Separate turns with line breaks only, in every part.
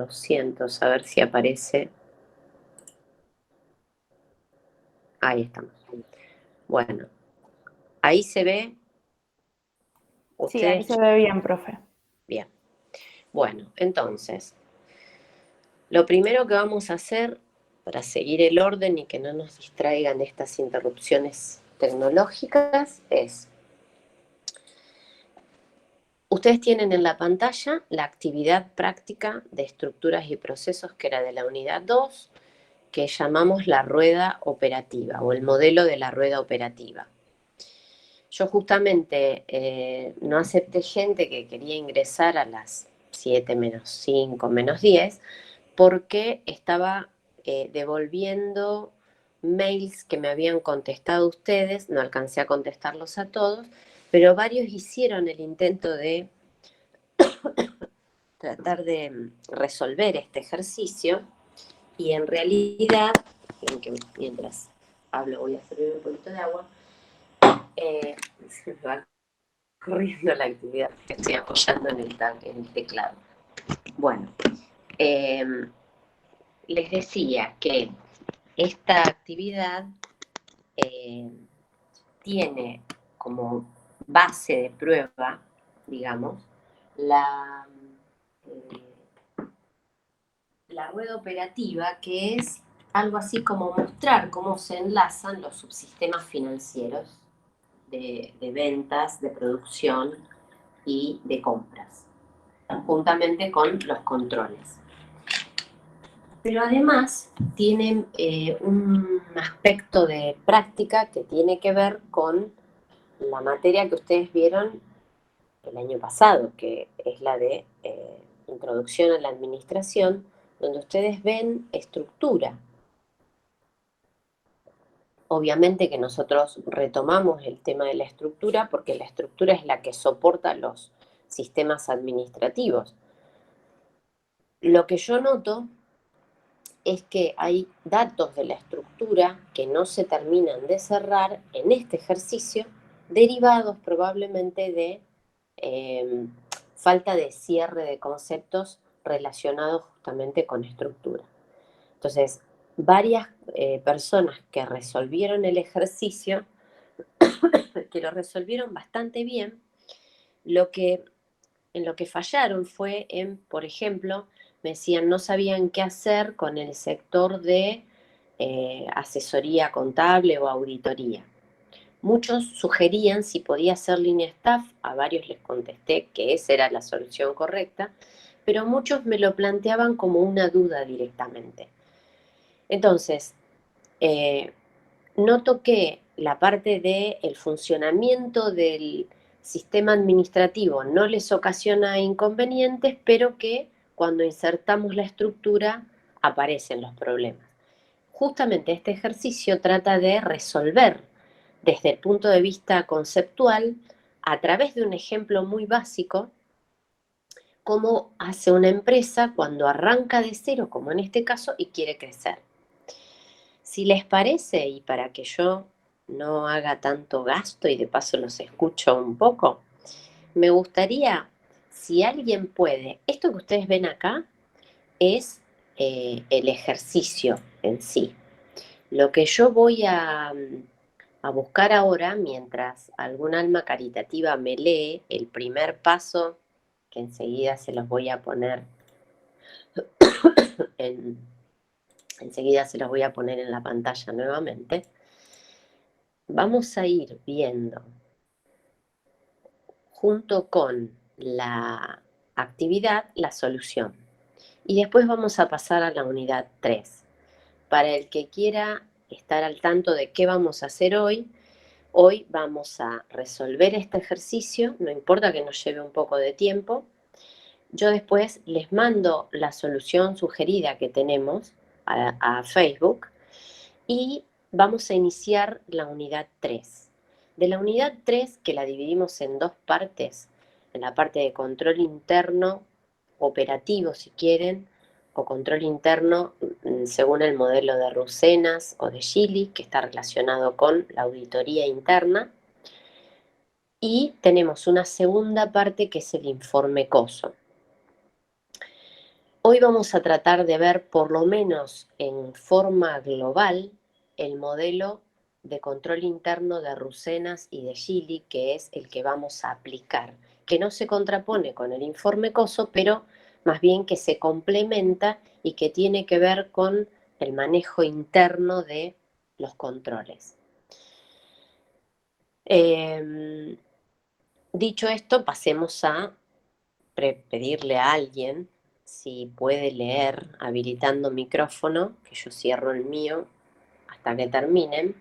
200, a ver si aparece. Ahí estamos. Bueno, ahí se ve.
Sí, ahí
Ustedes,
se ve bien, profe.
bien. Bueno, entonces, lo primero que vamos a hacer para seguir el orden y que no nos distraigan estas interrupciones tecnológicas es, ustedes tienen en la pantalla la actividad práctica de estructuras y procesos que era de la unidad 2, que llamamos la rueda operativa o el modelo de la rueda operativa. Yo justamente no acepté gente que quería ingresar a las 7 menos 5 menos 10 porque estaba devolviendo mails que me habían contestado ustedes, no alcancé a contestarlos a todos, pero varios hicieron el intento de tratar de resolver este ejercicio y en realidad, mientras hablo voy a servir un poquito de agua, se me va corriendo la actividad que estoy apoyando en el teclado. Bueno, eh, les decía que esta actividad eh, tiene como base de prueba, digamos, la, la rueda operativa, que es algo así como mostrar cómo se enlazan los subsistemas financieros de ventas, de producción y de compras, juntamente con los controles. Pero además tienen un aspecto de práctica que tiene que ver con la materia que ustedes vieron el año pasado, que es la de introducción a la administración, donde ustedes ven estructura. Obviamente que nosotros retomamos el tema de la estructura porque la estructura es la que soporta los sistemas administrativos. Lo que yo noto es que hay datos de la estructura que no se terminan de cerrar en este ejercicio, derivados probablemente de falta de cierre de conceptos relacionados justamente con estructura. Entonces, varias personas que resolvieron el ejercicio, que lo resolvieron bastante bien, lo que, en lo que fallaron fue en, por ejemplo, me decían, no sabían qué hacer con el sector de asesoría contable o auditoría. Muchos sugerían si podía ser línea staff, a varios les contesté que esa era la solución correcta, pero muchos me lo planteaban como una duda directamente. Entonces, eh, no toqué la parte del funcionamiento del sistema administrativo, no les ocasiona inconvenientes, pero que cuando insertamos la estructura aparecen los problemas. Justamente este ejercicio trata de resolver desde el punto de vista conceptual, a través de un ejemplo muy básico, cómo hace una empresa cuando arranca de cero, como en este caso, y quiere crecer. Si les parece, y para que yo no haga tanto gasto y de paso los escucho un poco, me gustaría, si alguien puede, esto que ustedes ven acá es el ejercicio en sí. Lo que yo voy a buscar ahora, mientras algún alma caritativa me lee el primer paso, que enseguida se los voy a poner en, enseguida se los voy a poner en la pantalla nuevamente, vamos a ir viendo junto con la actividad la solución. Y después vamos a pasar a la unidad 3. Para el que quiera estar al tanto de qué vamos a hacer hoy, hoy vamos a resolver este ejercicio, no importa que nos lleve un poco de tiempo. Yo después les mando la solución sugerida que tenemos a Facebook y vamos a iniciar la unidad 3. De la unidad 3, que la dividimos en dos partes, en la parte de control interno operativo, si quieren, o control interno según el modelo de Rusenas o de Gili, que está relacionado con la auditoría interna. Y tenemos una segunda parte que es el informe COSO. Hoy vamos a tratar de ver, por lo menos en forma global, el modelo de control interno de Roussenas y de Gili, que es el que vamos a aplicar, que no se contrapone con el informe COSO, pero más bien que se complementa y que tiene que ver con el manejo interno de los controles. Dicho esto, pasemos a pedirle a alguien si puede leer habilitando micrófono, que yo cierro el mío hasta que terminen.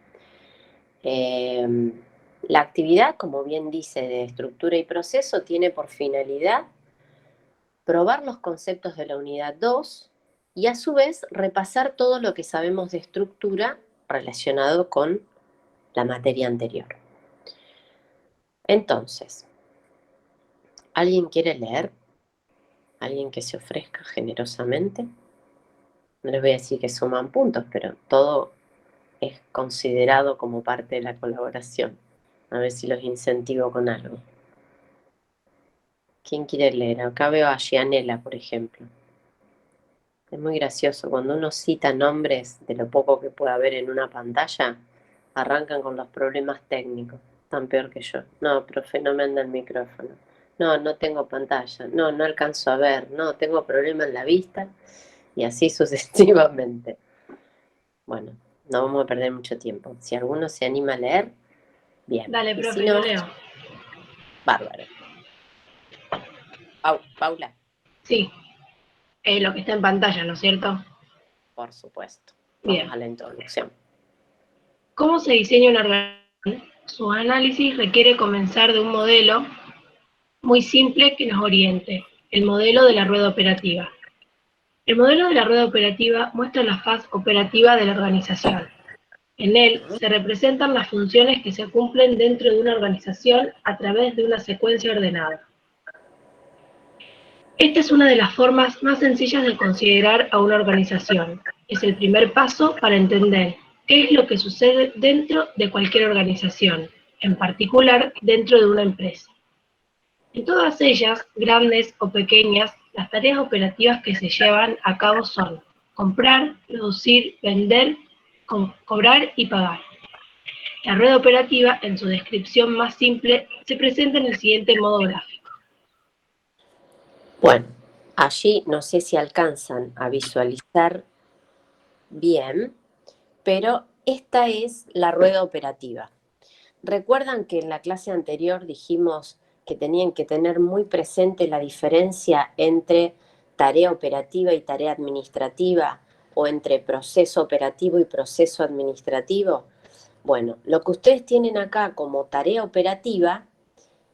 La actividad, como bien dice, de estructura y proceso, tiene por finalidad probar los conceptos de la unidad 2 y a su vez repasar todo lo que sabemos de estructura relacionado con la materia anterior. Entonces, ¿alguien quiere leer? ¿Alguien que se ofrezca generosamente? No les voy a decir que suman puntos, pero todo es considerado como parte de la colaboración. A ver si los incentivo con algo. ¿Quién quiere leer? Acá veo a Gianella, por ejemplo. Es muy gracioso. Cuando uno cita nombres de lo poco que puede haber en una pantalla, arrancan con los problemas técnicos. Tan peor que yo. No, profe, no me anda el micrófono. No, no tengo pantalla. No, no alcanzo a ver. No, tengo problema en la vista. Y así sucesivamente. Bueno, no vamos a perder mucho tiempo. Si alguno se anima a leer, bien.
Dale,
Y
profe,
si no,
yo leo.
bárbaro. Paula,
Sí, lo que está en pantalla, ¿no es cierto?
por supuesto.
Bien.
Vamos a la introducción.
¿Cómo se diseña una organización? Su análisis requiere comenzar de un modelo muy simple que nos oriente, el modelo de la rueda operativa. El modelo de la rueda operativa muestra la faz operativa de la organización. En él se representan las funciones que se cumplen dentro de una organización a través de una secuencia ordenada. Esta es una de las formas más sencillas de considerar a una organización. Es el primer paso para entender qué es lo que sucede dentro de cualquier organización, en particular dentro de una empresa. En todas ellas, grandes o pequeñas, las tareas operativas que se llevan a cabo son comprar, producir, vender, cobrar y pagar. La rueda operativa, en su descripción más simple, se presenta en el siguiente modo gráfico.
Bueno, allí no sé si alcanzan a visualizar bien, pero esta es la rueda operativa. ¿Recuerdan que en la clase anterior dijimos que tenían que tener muy presente la diferencia entre tarea operativa y tarea administrativa o entre proceso operativo y proceso administrativo? Bueno, lo que ustedes tienen acá como tarea operativa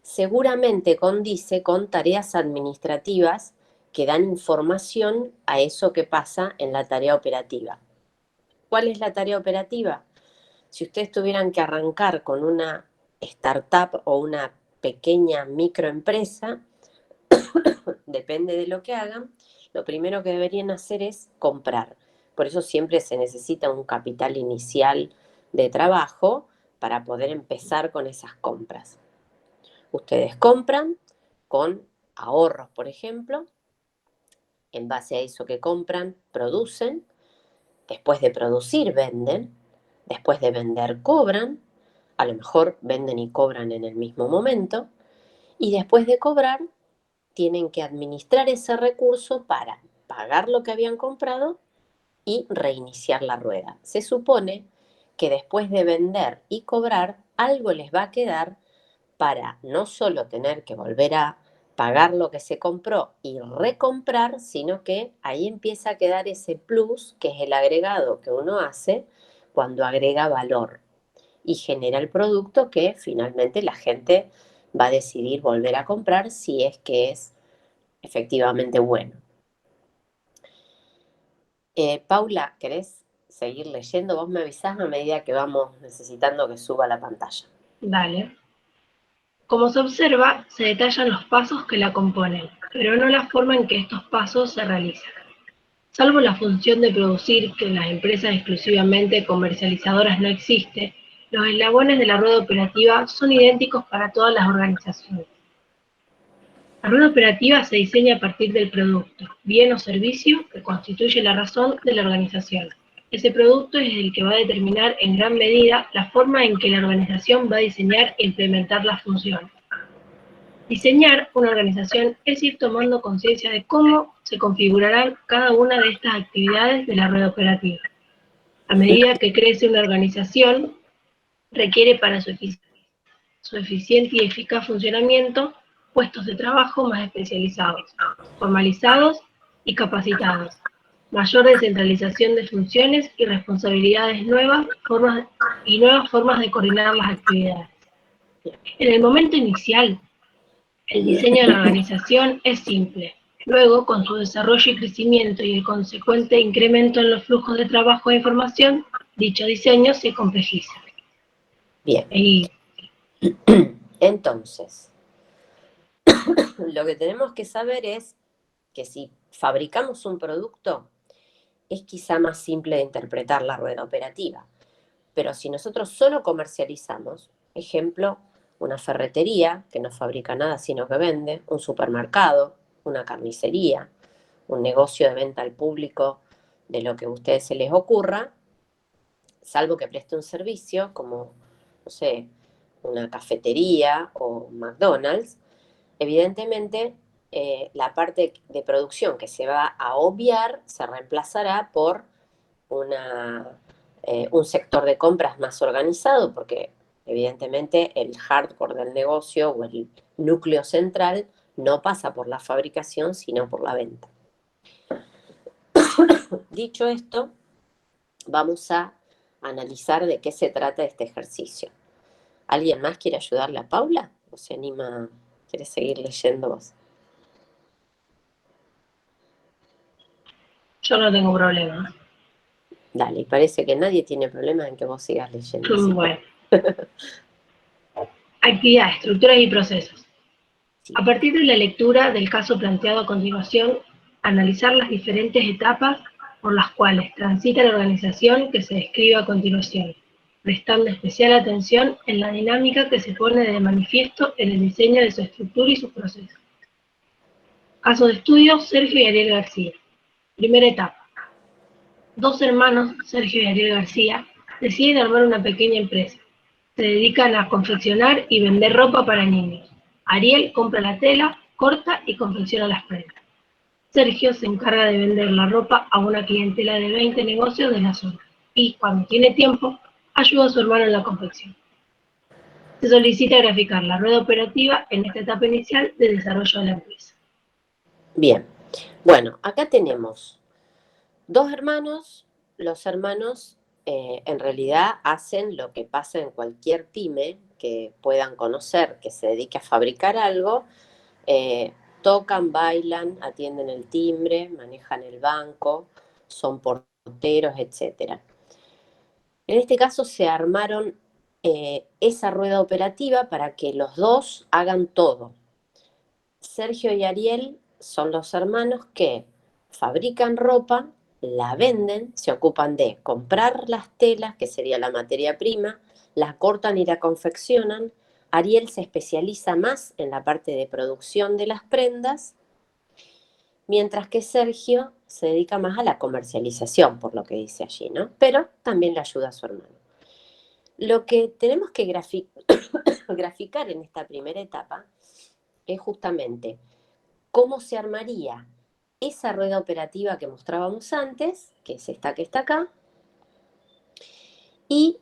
seguramente condice con tareas administrativas que dan información a eso que pasa en la tarea operativa. ¿Cuál es la tarea operativa? Si ustedes tuvieran que arrancar con una startup o una pequeña microempresa, depende de lo que hagan, lo primero que deberían hacer es comprar. Por eso siempre se necesita un capital inicial de trabajo para poder empezar con esas compras. Ustedes compran con ahorros, por ejemplo, en base a eso que compran, producen, después de producir venden, después de vender cobran, a lo mejor venden y cobran en el mismo momento, y después de cobrar tienen que administrar ese recurso para pagar lo que habían comprado y reiniciar la rueda. Se supone que después de vender y cobrar, algo les va a quedar para no solo tener que volver a pagar lo que se compró y recomprar, sino que ahí empieza a quedar ese plus, que es el agregado que uno hace cuando agrega valor y genera el producto que finalmente la gente va a decidir volver a comprar si es que es efectivamente bueno. Paula, ¿querés seguir leyendo? Vos me avisás a medida que vamos necesitando que suba la pantalla.
Dale. Como se observa, se detallan los pasos que la componen, pero no la forma en que estos pasos se realizan. Salvo la función de producir, que en las empresas exclusivamente comercializadoras no existe, los eslabones de la rueda operativa son idénticos para todas las organizaciones. La rueda operativa se diseña a partir del producto, bien o servicio que constituye la razón de la organización. Ese producto es el que va a determinar en gran medida la forma en que la organización va a diseñar e implementar las funciones. Diseñar una organización es ir tomando conciencia de cómo se configurarán cada una de estas actividades de la rueda operativa. A medida que crece una organización, requiere para su eficiente y eficaz funcionamiento puestos de trabajo más especializados, formalizados y capacitados, mayor descentralización de funciones y responsabilidades nuevas formas de coordinar las actividades. En el momento inicial, el diseño de la organización es simple. Luego, con su desarrollo y crecimiento y el consecuente incremento en los flujos de trabajo e información, dicho diseño se complejiza.
Bien.
Y
Entonces, lo que tenemos que saber es que si fabricamos un producto, es quizá más simple de interpretar la rueda operativa. Pero si nosotros solo comercializamos, ejemplo, una ferretería que no fabrica nada sino que vende, un supermercado, una carnicería, un negocio de venta al público de lo que a ustedes se les ocurra, salvo que preste un servicio como, no sé, una cafetería o McDonald's, evidentemente la parte de producción que se va a obviar se reemplazará por un sector de compras más organizado, porque evidentemente el hardcore del negocio o el núcleo central no pasa por la fabricación, sino por la venta. Dicho esto, vamos a analizar de qué se trata este ejercicio. ¿Alguien más quiere ayudarle a Paula? ¿O se anima? ¿Quiere seguir leyendo vos?
yo no tengo problema.
Dale, y parece que nadie tiene problema en que vos sigas leyendo. ¿Sí?
Bueno. Actividad, estructuras y procesos.
Sí.
A partir de la lectura del caso planteado a continuación, analizar las diferentes etapas por las cuales transita la organización que se describe a continuación, prestando especial atención en la dinámica que se pone de manifiesto en el diseño de su estructura y sus procesos. Caso de estudio, Sergio y Ariel García. Primera etapa. Dos hermanos, Sergio y Ariel García, deciden armar una pequeña empresa. Se dedican a confeccionar y vender ropa para niños. Ariel compra la tela, corta y confecciona las prendas. Sergio se encarga de vender la ropa a una clientela de 20 negocios de la zona y, cuando tiene tiempo, ayuda a su hermano en la confección. Se solicita graficar la rueda operativa en esta etapa inicial de desarrollo de la empresa.
Bien, bueno, acá tenemos dos hermanos. Los hermanos en realidad hacen lo que pasa en cualquier pyme que puedan conocer, que se dedique a fabricar algo. Tocan, bailan, atienden el timbre, manejan el banco, son porteros, etc. En este caso se armaron esa rueda operativa para que los dos hagan todo. Sergio y Ariel son los hermanos que fabrican ropa, la venden, se ocupan de comprar las telas, que sería la materia prima, la cortan y la confeccionan. Ariel se especializa más en la parte de producción de las prendas, mientras que Sergio se dedica más a la comercialización, por lo que dice allí, ¿no? Pero también le ayuda a su hermano. Lo que tenemos que graficar en esta primera etapa es justamente cómo se armaría esa rueda operativa que mostrábamos antes, que es esta que está acá, y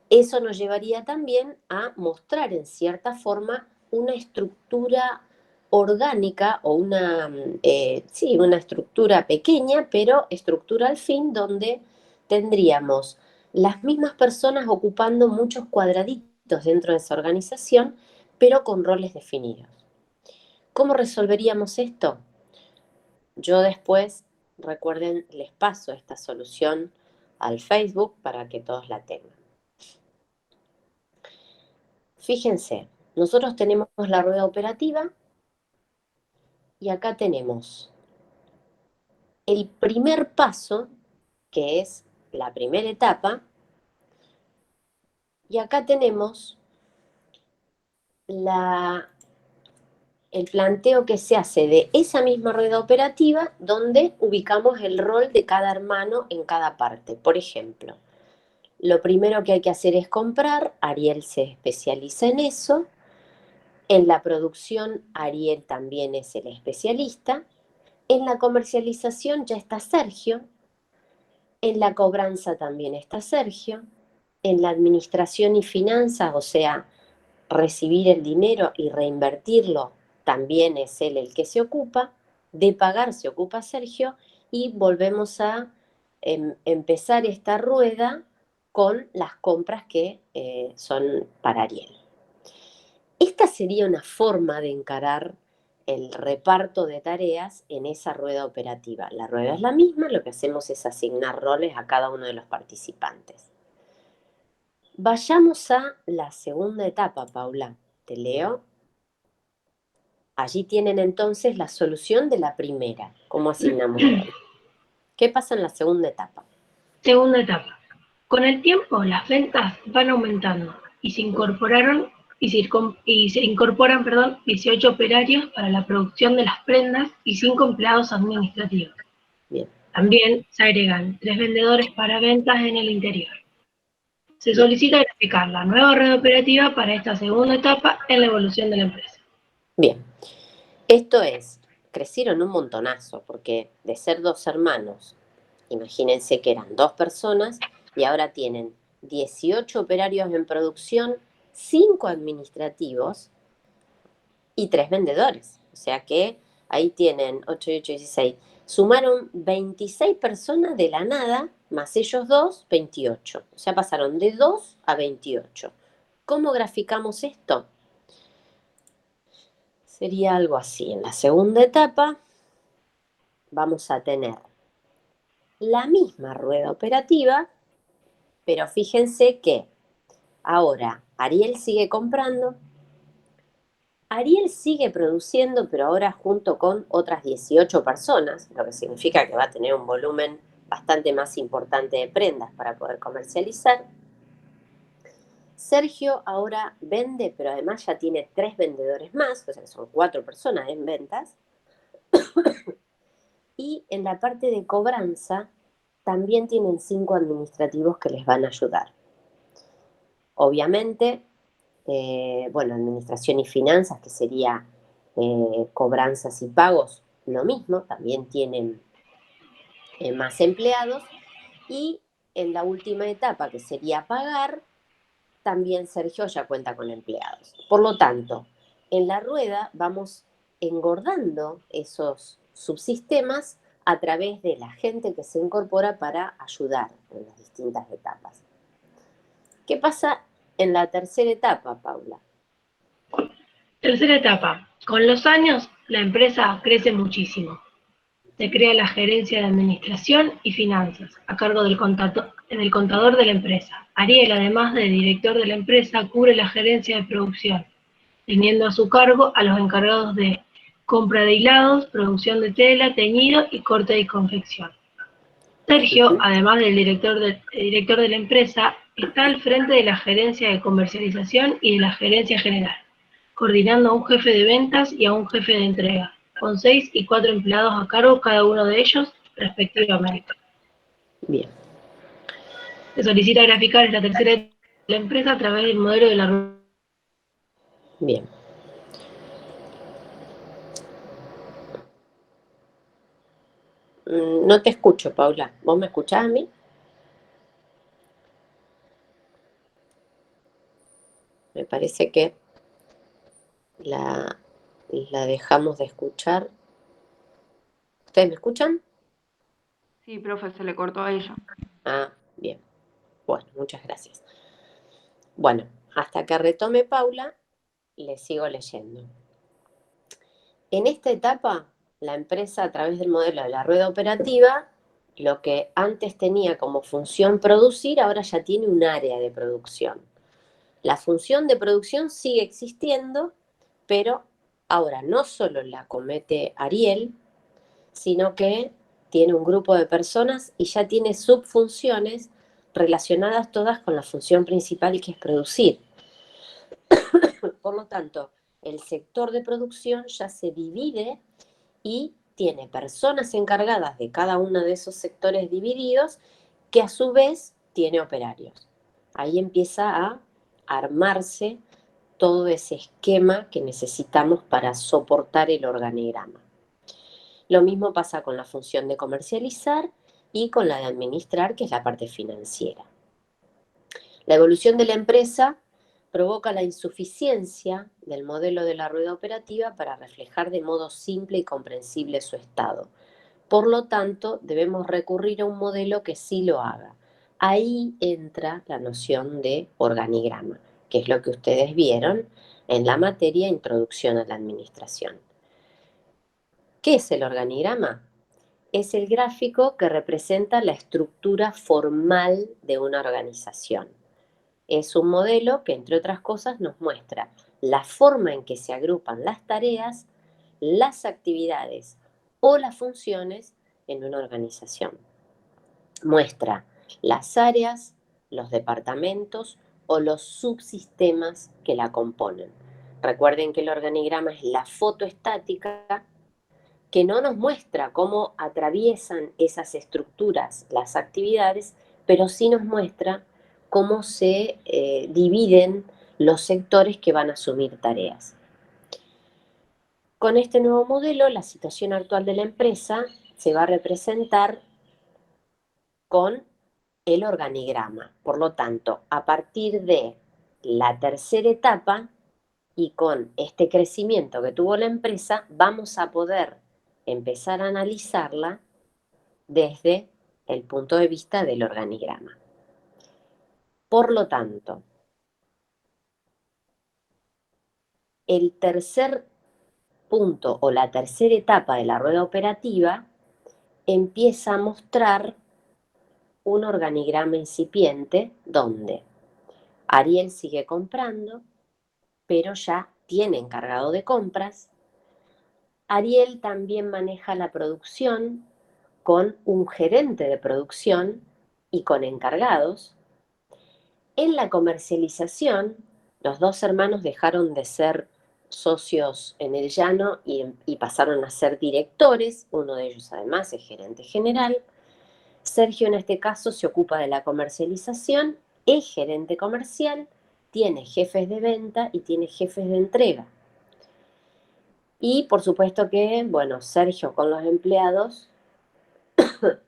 eso nos llevaría también a mostrar en cierta forma una estructura orgánica o una estructura pequeña, pero estructura al fin, donde tendríamos las mismas personas ocupando muchos cuadraditos dentro de esa organización, pero con roles definidos. ¿Cómo resolveríamos esto? Yo después, recuerden, les paso esta solución al Facebook para que todos la tengan. Fíjense, nosotros tenemos la rueda operativa y acá tenemos el primer paso, que es la primera etapa, y acá tenemos el planteo que se hace de esa misma rueda operativa donde ubicamos el rol de cada hermano en cada parte. Por ejemplo, lo primero que hay que hacer es comprar, Ariel se especializa en eso, en la producción Ariel también es el especialista, en la comercialización ya está Sergio, en la cobranza también está Sergio, en la administración y finanzas, o sea, recibir el dinero y reinvertirlo, también es él el que se ocupa, de pagar se ocupa Sergio, y volvemos a empezar esta rueda con las compras que son para Ariel. Esta sería una forma de encarar el reparto de tareas en esa rueda operativa. La rueda es la misma, lo que hacemos es asignar roles a cada uno de los participantes. Vayamos a la segunda etapa, Paula. Te leo. Allí tienen entonces la solución de la primera. ¿Cómo asignamos roles? ¿Qué pasa en la segunda etapa?
Segunda etapa. Con el tiempo, las ventas van aumentando y se incorporan 18 operarios para la producción de las prendas y 5 empleados administrativos.
Bien.
También se agregan 3 vendedores para ventas en el interior. Se solicita graficar la nueva red operativa para esta segunda etapa en la evolución de la empresa.
Bien. Esto es, crecieron un montonazo, porque de ser 2 hermanos, imagínense que eran 2 personas y ahora tienen 18 operarios en producción, 5 administrativos y 3 vendedores. O sea que ahí tienen 8 y 8, 16. Sumaron 26 personas de la nada, más ellos 2, 28. O sea, pasaron de 2 a 28. ¿Cómo graficamos esto? Sería algo así. En la segunda etapa vamos a tener la misma rueda operativa, pero fíjense que ahora Ariel sigue comprando, Ariel sigue produciendo, pero ahora junto con otras 18 personas, lo que significa que va a tener un volumen bastante más importante de prendas para poder comercializar. Sergio ahora vende, pero además ya tiene 3 vendedores más, o sea que son 4 personas en ventas. Y en la parte de cobranza también tienen 5 administrativos que les van a ayudar. Obviamente, administración y finanzas, que sería cobranzas y pagos, lo mismo, también tienen más empleados. Y en la última etapa, que sería pagar, también Sergio ya cuenta con empleados. Por lo tanto, en la rueda vamos engordando esos subsistemas a través de la gente que se incorpora para ayudar en las distintas etapas. ¿Qué pasa en la tercera etapa, Paula?
Tercera etapa. Con los años, la empresa crece muchísimo. Se crea la gerencia de administración y finanzas, a cargo del contador de la empresa. Ariel, además de director de la empresa, cubre la gerencia de producción, teniendo a su cargo a los encargados de compra de hilados, producción de tela, teñido y corte y confección. Sergio, además del director de la empresa, está al frente de la gerencia de comercialización y de la gerencia general, coordinando a un jefe de ventas y a un jefe de entrega, con 6 y 4 empleados a cargo cada uno de ellos, respectivamente.
Bien.
Se solicita graficar esta tercera etapa de la empresa a través del modelo de la...
Bien. No te escucho, Paula. ¿Vos me escuchás a mí? Me parece que la dejamos de escuchar. ¿Ustedes me escuchan?
Sí, profe, se le cortó a ella.
Ah, bien. Bueno, muchas gracias. Bueno, hasta que retome Paula, le sigo leyendo. En esta etapa, la empresa, a través del modelo de la rueda operativa, lo que antes tenía como función producir, ahora ya tiene un área de producción. La función de producción sigue existiendo, pero ahora no solo la comete Ariel, sino que tiene un grupo de personas y ya tiene subfunciones relacionadas todas con la función principal, que es producir. Por lo tanto, el sector de producción ya se divide y tiene personas encargadas de cada uno de esos sectores divididos que a su vez tiene operarios. Ahí empieza a armarse todo ese esquema que necesitamos para soportar el organigrama. Lo mismo pasa con la función de comercializar y con la de administrar, que es la parte financiera. La evolución de la empresa provoca la insuficiencia del modelo de la rueda operativa para reflejar de modo simple y comprensible su estado. Por lo tanto, debemos recurrir a un modelo que sí lo haga. Ahí entra la noción de organigrama, que es lo que ustedes vieron en la materia Introducción a la Administración. ¿Qué es el organigrama? Es el gráfico que representa la estructura formal de una organización. Es un modelo que, entre otras cosas, nos muestra la forma en que se agrupan las tareas, las actividades o las funciones en una organización. Muestra las áreas, los departamentos o los subsistemas que la componen. Recuerden que el organigrama es la foto estática que no nos muestra cómo atraviesan esas estructuras las actividades, pero sí nos muestra cómo se dividen los sectores que van a asumir tareas. Con este nuevo modelo, la situación actual de la empresa se va a representar con el organigrama. Por lo tanto, a partir de la tercera etapa y con este crecimiento que tuvo la empresa, vamos a poder empezar a analizarla desde el punto de vista del organigrama. Por lo tanto, el tercer punto o la tercera etapa de la rueda operativa empieza a mostrar un organigrama incipiente donde Ariel sigue comprando, pero ya tiene encargado de compras. Ariel también maneja la producción con un gerente de producción y con encargados. En la comercialización, los dos hermanos dejaron de ser socios en el llano y pasaron a ser directores. Uno de ellos además es gerente general. Sergio en este caso se ocupa de la comercialización, es gerente comercial, tiene jefes de venta y tiene jefes de entrega. Y por supuesto que, bueno, Sergio con los empleados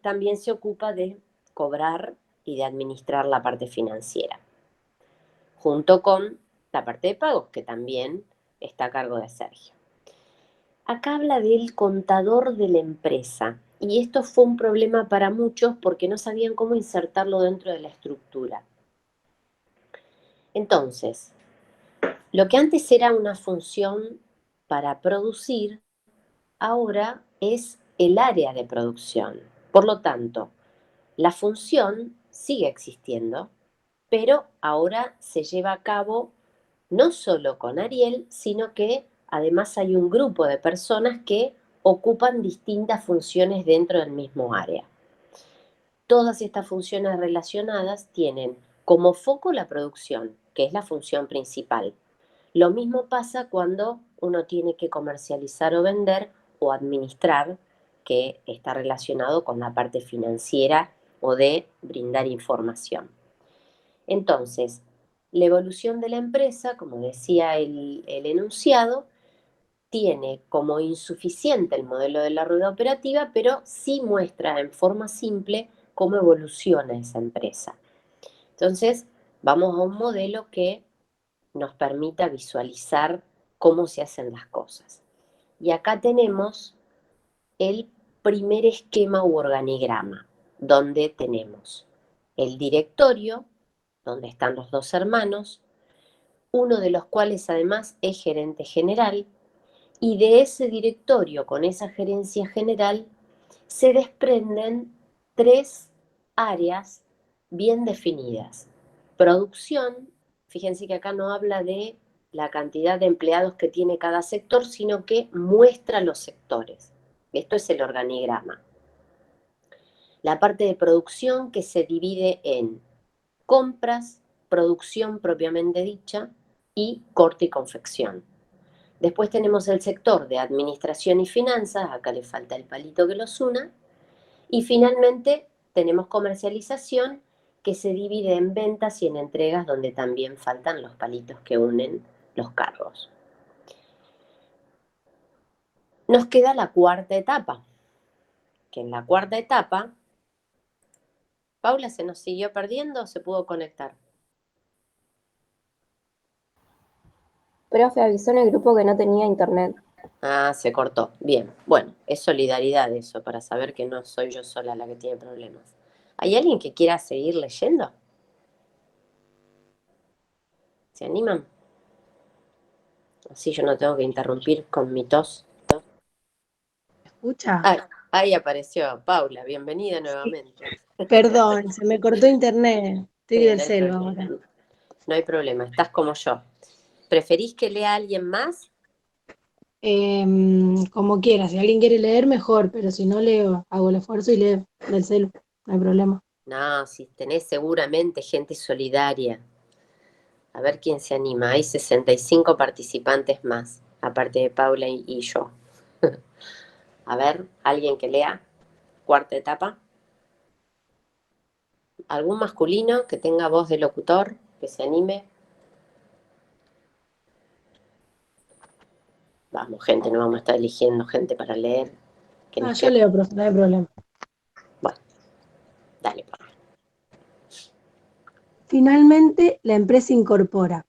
también se ocupa de cobrar y de administrar la parte financiera, junto con la parte de pagos, que también está a cargo de Sergio. Acá habla del contador de la empresa, y esto fue un problema para muchos porque no sabían cómo insertarlo dentro de la estructura. Entonces, lo que antes era una función para producir, ahora es el área de producción. Por lo tanto, la función sigue existiendo, pero ahora se lleva a cabo no solo con Ariel, sino que además hay un grupo de personas que ocupan distintas funciones dentro del mismo área. Todas estas funciones relacionadas tienen como foco la producción, que es la función principal. Lo mismo pasa cuando uno tiene que comercializar o vender o administrar, que está relacionado con la parte financiera o de brindar información. Entonces, la evolución de la empresa, como decía el enunciado, tiene como insuficiente el modelo de la rueda operativa, pero sí muestra en forma simple cómo evoluciona esa empresa. Entonces, vamos a un modelo que nos permita visualizar cómo se hacen las cosas. Y acá tenemos el primer esquema u organigrama, donde tenemos el directorio, donde están los dos hermanos, uno de los cuales además es gerente general, y de ese directorio con esa gerencia general se desprenden tres áreas bien definidas. Producción, fíjense que acá no habla de la cantidad de empleados que tiene cada sector, sino que muestra los sectores. Esto es el organigrama. La parte de producción que se divide en compras, producción propiamente dicha y corte y confección. Después tenemos el sector de administración y finanzas, acá le falta el palito que los una. Y finalmente tenemos comercialización, que se divide en ventas y en entregas, donde también faltan los palitos que unen los cargos. Nos queda la cuarta etapa, que en la cuarta etapa, Paula, ¿se nos siguió perdiendo o se pudo conectar?
Profe, avisó en el grupo que no tenía internet.
Ah, se cortó. Bien. Bueno, es solidaridad eso, para saber que no soy yo sola la que tiene problemas. ¿Hay alguien que quiera seguir leyendo? ¿Se animan? Así yo no tengo que interrumpir con mi tos.
¿Escucha?
Ay, ahí apareció Paula, bienvenida nuevamente.
Perdón, se me cortó internet. Estoy
Sí,
del
no hay
celo
problema.
ahora.
No hay problema, estás como yo. ¿Preferís que lea a alguien más?
Como quiera, si alguien quiere leer, mejor, pero si no leo, hago el esfuerzo y leo del celu, no hay problema.
No, si tenés seguramente gente solidaria. A ver quién se anima. Hay 65 participantes más, aparte de Paula y yo. A ver, alguien que lea. Cuarta etapa. ¿Algún masculino que tenga voz de locutor, que se anime? Vamos, gente, no vamos a estar eligiendo gente para leer. Que nos
Yo leo, profe, no hay problema.
Bueno, dale, Paula.
Finalmente, la empresa incorpora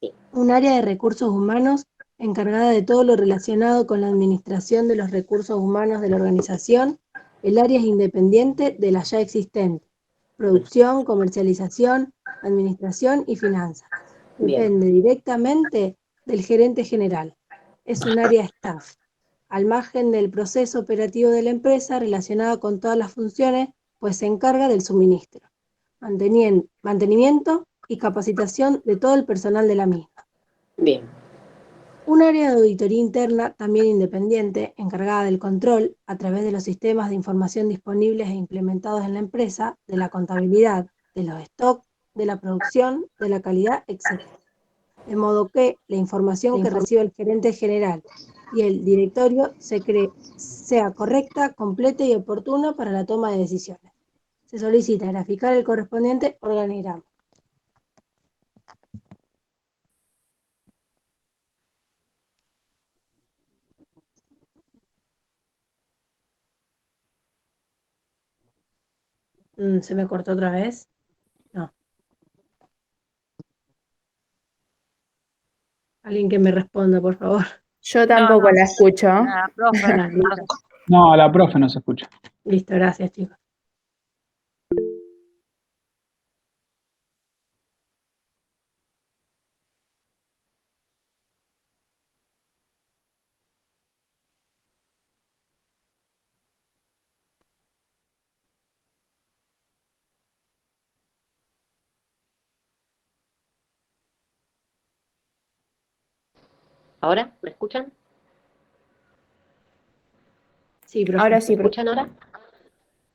Sí.
un área de recursos humanos encargada de todo lo relacionado con la administración de los recursos humanos de la organización. El área es independiente de la ya existente: producción, comercialización, administración y finanzas.
Bien.
Depende directamente del gerente general. Es un área staff, al margen del proceso operativo de la empresa relacionado con todas las funciones, pues se encarga del suministro, mantenimiento y capacitación de todo el personal de la misma.
Bien.
Un área de auditoría interna, también independiente, encargada del control, a través de los sistemas de información disponibles e implementados en la empresa, de la contabilidad, de los stocks, de la producción, de la calidad, etc. De modo que la información que recibe el gerente general y el directorio sea correcta, completa y oportuna para la toma de decisiones. Se solicita graficar el correspondiente organigrama. ¿Se me cortó otra vez? No. Alguien que me responda, por favor.
Yo tampoco la escucho.
Nada, profe.
Listo.
No, a la profe no se escucha.
Listo, gracias, chicos.
¿Ahora? ¿Me escuchan?
Sí, profe.
Ahora
¿Me
sí, profe.
escuchan ahora?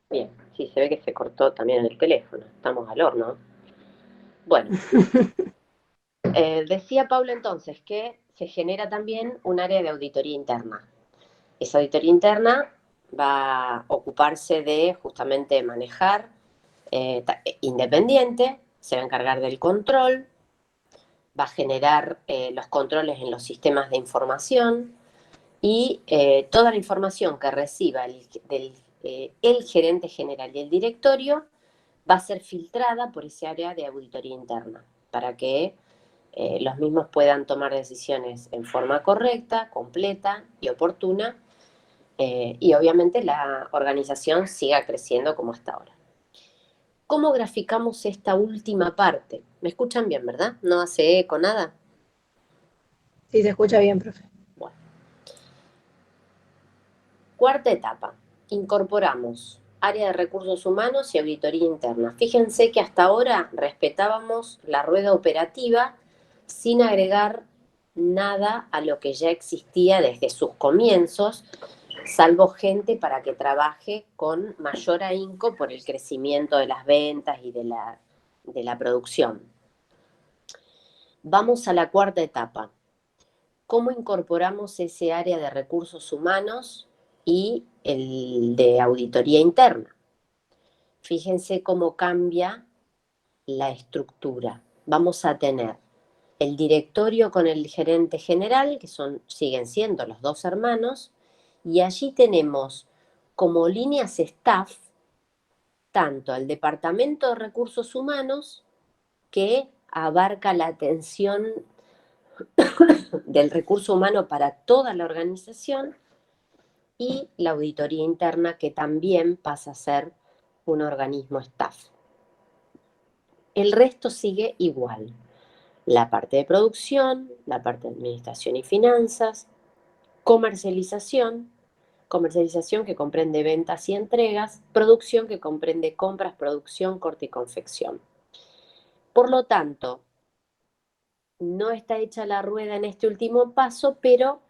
Bien, sí, se ve que se cortó también el teléfono. Estamos al horno. Bueno, decía Paula entonces que se genera también un área de auditoría interna. Esa auditoría interna va a ocuparse de justamente manejar independiente, se va a encargar del control, va a generar los controles en los sistemas de información y toda la información que reciba el gerente general y el directorio va a ser filtrada por ese área de auditoría interna para que los mismos puedan tomar decisiones en forma correcta, completa y oportuna, y obviamente la organización siga creciendo como hasta ahora. ¿Cómo graficamos esta última parte? ¿Me escuchan bien, verdad? ¿No hace eco nada?
Sí, se escucha bien, profe.
Bueno. Cuarta etapa. Incorporamos área de recursos humanos y auditoría interna. Fíjense que hasta ahora respetábamos la rueda operativa sin agregar nada a lo que ya existía desde sus comienzos, salvo gente para que trabaje con mayor ahínco por el crecimiento de las ventas y de la producción. Vamos a la cuarta etapa. cómo incorporamos ese área de recursos humanos y el de auditoría interna. Fíjense cómo cambia la estructura. Vamos a tener el directorio con el gerente general, que siguen siendo los dos hermanos, y allí tenemos como líneas staff tanto al departamento de recursos humanos, que abarca la atención del recurso humano para toda la organización, y la auditoría interna, que también pasa a ser un organismo staff. El resto sigue igual. La parte de producción, la parte de administración y finanzas, comercialización que comprende ventas y entregas, producción que comprende compras, producción, corte y confección. Por lo tanto, no está hecha la rueda en este último paso, pero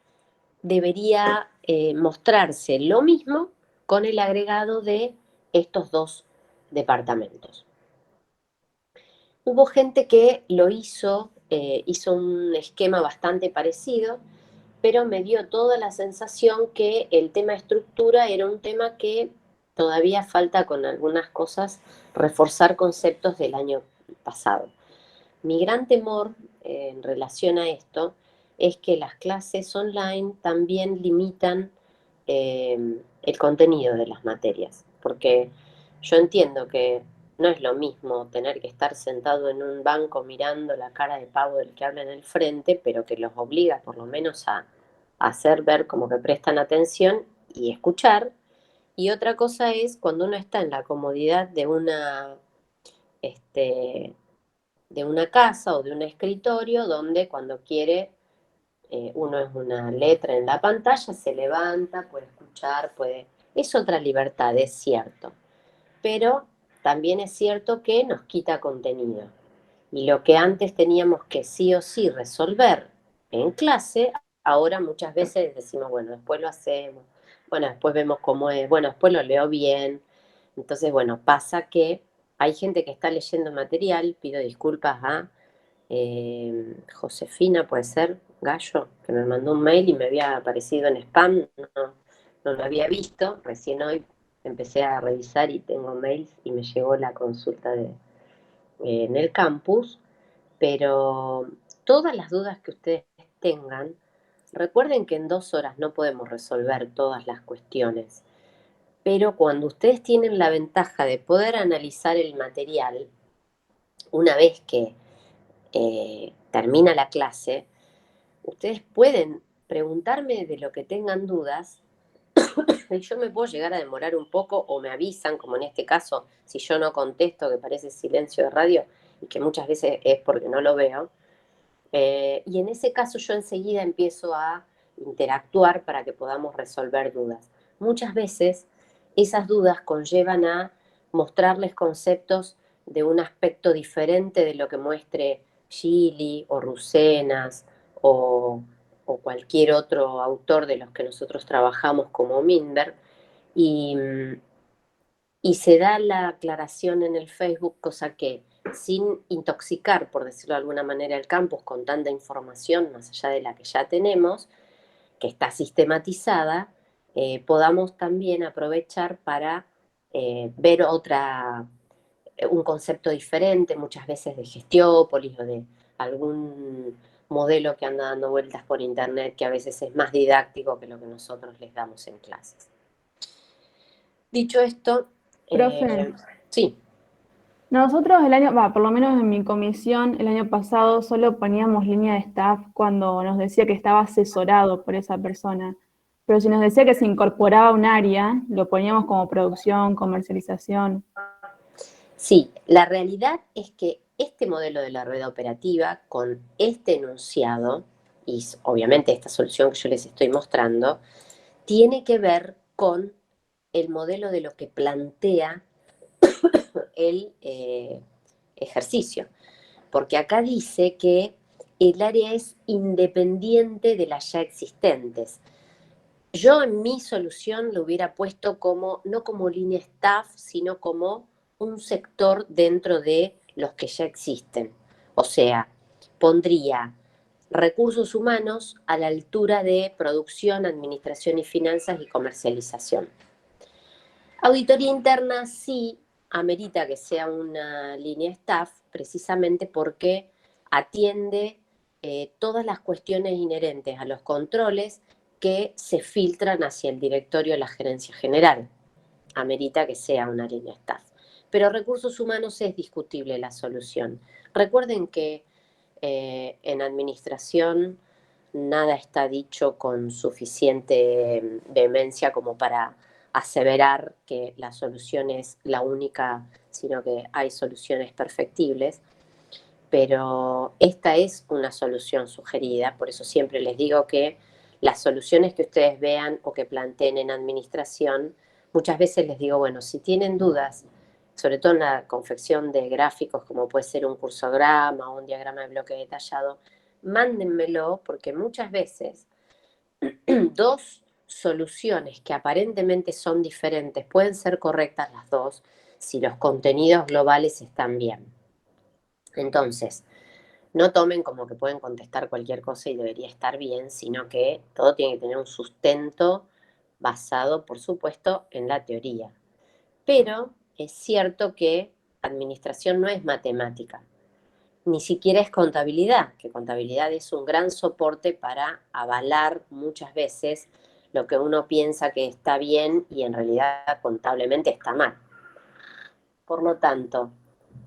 debería mostrarse lo mismo con el agregado de estos dos departamentos. Hubo gente que lo hizo un esquema bastante parecido, pero me dio toda la sensación que el tema estructura era un tema que todavía falta, con algunas cosas, reforzar conceptos del año pasado. Mi gran temor en relación a esto es que las clases online también limitan el contenido de las materias, porque yo entiendo que no es lo mismo tener que estar sentado en un banco mirando la cara de pavo del que habla en el frente, pero que los obliga por lo menos a hacer ver como que prestan atención y escuchar. Y otra cosa es cuando uno está en la comodidad de una casa o de un escritorio, donde cuando quiere uno es una letra en la pantalla, se levanta, puede escuchar, es otra libertad, es cierto. Pero también es cierto que nos quita contenido. Y lo que antes teníamos que sí o sí resolver en clase, ahora muchas veces decimos, bueno, después lo hacemos, bueno, después vemos cómo es, bueno, después lo leo bien. Entonces, bueno, pasa que hay gente que está leyendo material, pido disculpas a Josefina, puede ser, Gallo, que me mandó un mail y me había aparecido en spam, no lo había visto, recién hoy empecé a revisar y tengo mails y me llegó la consulta en el campus, pero todas las dudas que ustedes tengan, recuerden que en 2 horas no podemos resolver todas las cuestiones, pero cuando ustedes tienen la ventaja de poder analizar el material, una vez que termina la clase, ustedes pueden preguntarme de lo que tengan dudas y yo me puedo llegar a demorar un poco o me avisan, como en este caso, si yo no contesto, que parece silencio de radio y que muchas veces es porque no lo veo. Y en ese caso yo enseguida empiezo a interactuar para que podamos resolver dudas. Muchas veces esas dudas conllevan a mostrarles conceptos de un aspecto diferente de lo que muestre Gili o Rucenas o cualquier otro autor de los que nosotros trabajamos como Minberg, y se da la aclaración en el Facebook, cosa que sin intoxicar, por decirlo de alguna manera, el campus con tanta información más allá de la que ya tenemos, que está sistematizada, podamos también aprovechar para ver un concepto diferente, muchas veces de Gestiópolis o de algún modelo que anda dando vueltas por internet, que a veces es más didáctico que lo que nosotros les damos en clases. Dicho esto,
Profe,
sí.
nosotros por lo menos en mi comisión, el año pasado solo poníamos línea de staff cuando nos decía que estaba asesorado por esa persona. Pero si nos decía que se incorporaba un área, lo poníamos como producción, comercialización.
Sí, la realidad es que este modelo de la rueda operativa, con este enunciado, y obviamente esta solución que yo les estoy mostrando, tiene que ver con el modelo de lo que plantea el ejercicio. Porque acá dice que el área es independiente de las ya existentes. Yo en mi solución lo hubiera puesto no como línea staff, sino como un sector dentro de los que ya existen. O sea, pondría recursos humanos a la altura de producción, administración y finanzas y comercialización. Auditoría interna sí amerita que sea una línea staff, precisamente porque atiende todas las cuestiones inherentes a los controles que se filtran hacia el directorio de la gerencia general. Amerita que sea una línea staff. Pero recursos humanos es discutible la solución. Recuerden que en administración nada está dicho con suficiente vehemencia como para aseverar que la solución es la única, sino que hay soluciones perfectibles. Pero esta es una solución sugerida, por eso siempre les digo que las soluciones que ustedes vean o que planteen en administración, muchas veces les digo, bueno, si tienen dudas, sobre todo en la confección de gráficos, como puede ser un cursograma o un diagrama de bloque detallado, mándenmelo, porque muchas veces dos soluciones que aparentemente son diferentes pueden ser correctas las dos si los contenidos globales están bien. Entonces, no tomen como que pueden contestar cualquier cosa y debería estar bien, sino que todo tiene que tener un sustento basado, por supuesto, en la teoría. Pero es cierto que administración no es matemática, ni siquiera es contabilidad, que contabilidad es un gran soporte para avalar muchas veces lo que uno piensa que está bien y en realidad contablemente está mal. Por lo tanto,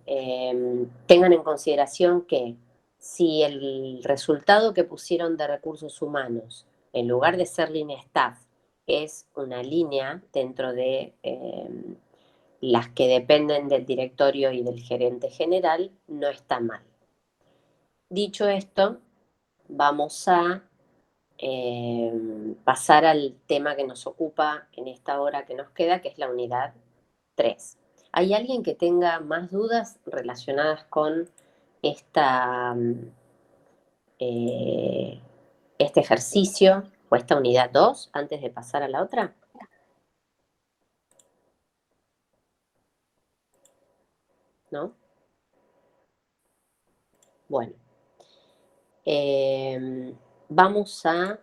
tengan en consideración que si el resultado que pusieron de recursos humanos, en lugar de ser línea staff, es una línea dentro de las que dependen del directorio y del gerente general, no está mal. Dicho esto, vamos a pasar al tema que nos ocupa en esta hora que nos queda, que es la unidad 3. ¿Hay alguien que tenga más dudas relacionadas con esta, este ejercicio o esta unidad 2 antes de pasar a la otra? ¿No? Bueno. Vamos a...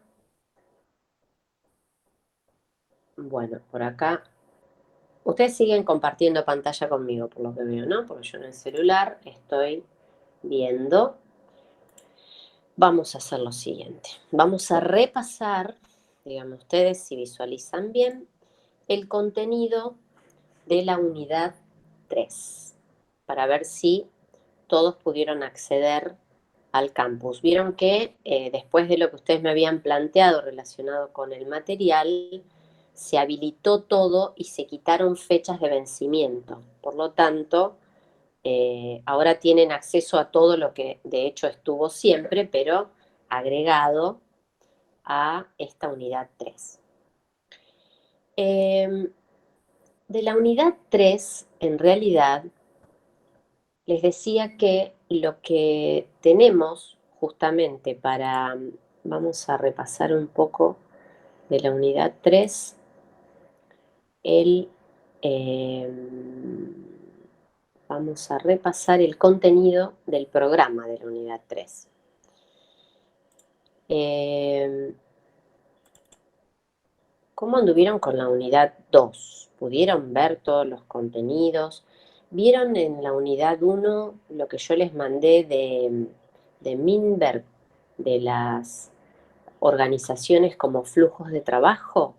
Bueno, por acá... Ustedes siguen compartiendo pantalla conmigo, por lo que veo, ¿no? Porque yo en el celular estoy viendo. Vamos a hacer lo siguiente. Vamos a repasar, díganme ustedes si visualizan bien, el contenido de la unidad 3, para ver si todos pudieron acceder al campus. Vieron que después de lo que ustedes me habían planteado relacionado con el material, se habilitó todo y se quitaron fechas de vencimiento. Por lo tanto, ahora tienen acceso a todo lo que de hecho estuvo siempre, pero agregado a esta unidad 3. De la unidad 3, en realidad, les decía que lo que tenemos justamente para, vamos a repasar un poco de la unidad 3, vamos a repasar el contenido del programa de la unidad 3. ¿Cómo anduvieron con la unidad 2? ¿Pudieron ver todos los contenidos? ¿Vieron en la unidad 1 lo que yo les mandé de Minberg, de las organizaciones como flujos de trabajo?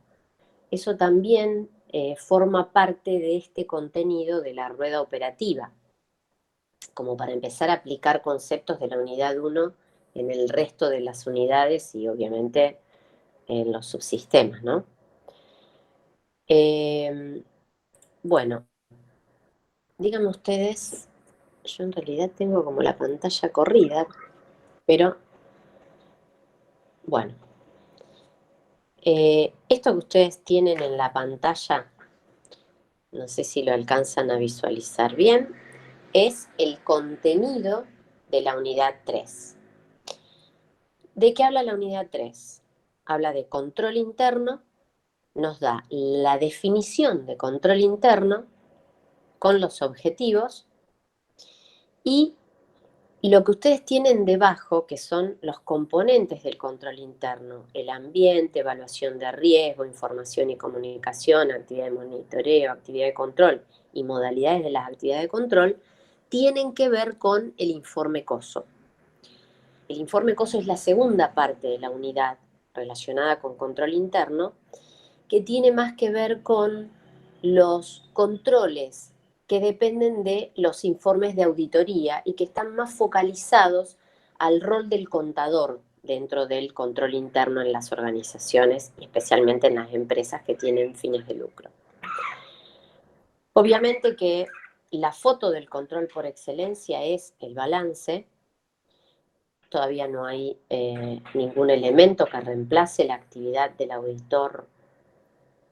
Eso también forma parte de este contenido de la rueda operativa, como para empezar a aplicar conceptos de la unidad 1 en el resto de las unidades y obviamente en los subsistemas, ¿no? Bueno, díganme ustedes, yo en realidad tengo como la pantalla corrida, pero bueno, esto que ustedes tienen en la pantalla, no sé si lo alcanzan a visualizar bien, es el contenido de la unidad 3. ¿De qué habla la unidad 3? Habla de control interno, nos da la definición de control interno con los objetivos y Lo que ustedes tienen debajo, que son los componentes del control interno, el ambiente, evaluación de riesgo, información y comunicación, actividad de monitoreo, actividad de control y modalidades de las actividades de control, tienen que ver con el informe COSO. El informe COSO es la segunda parte de la unidad relacionada con control interno, que tiene más que ver con los controles que dependen de los informes de auditoría y que están más focalizados al rol del contador dentro del control interno en las organizaciones, especialmente en las empresas que tienen fines de lucro. Obviamente que la foto del control por excelencia es el balance. Todavía no hay ningún elemento que reemplace la actividad del auditor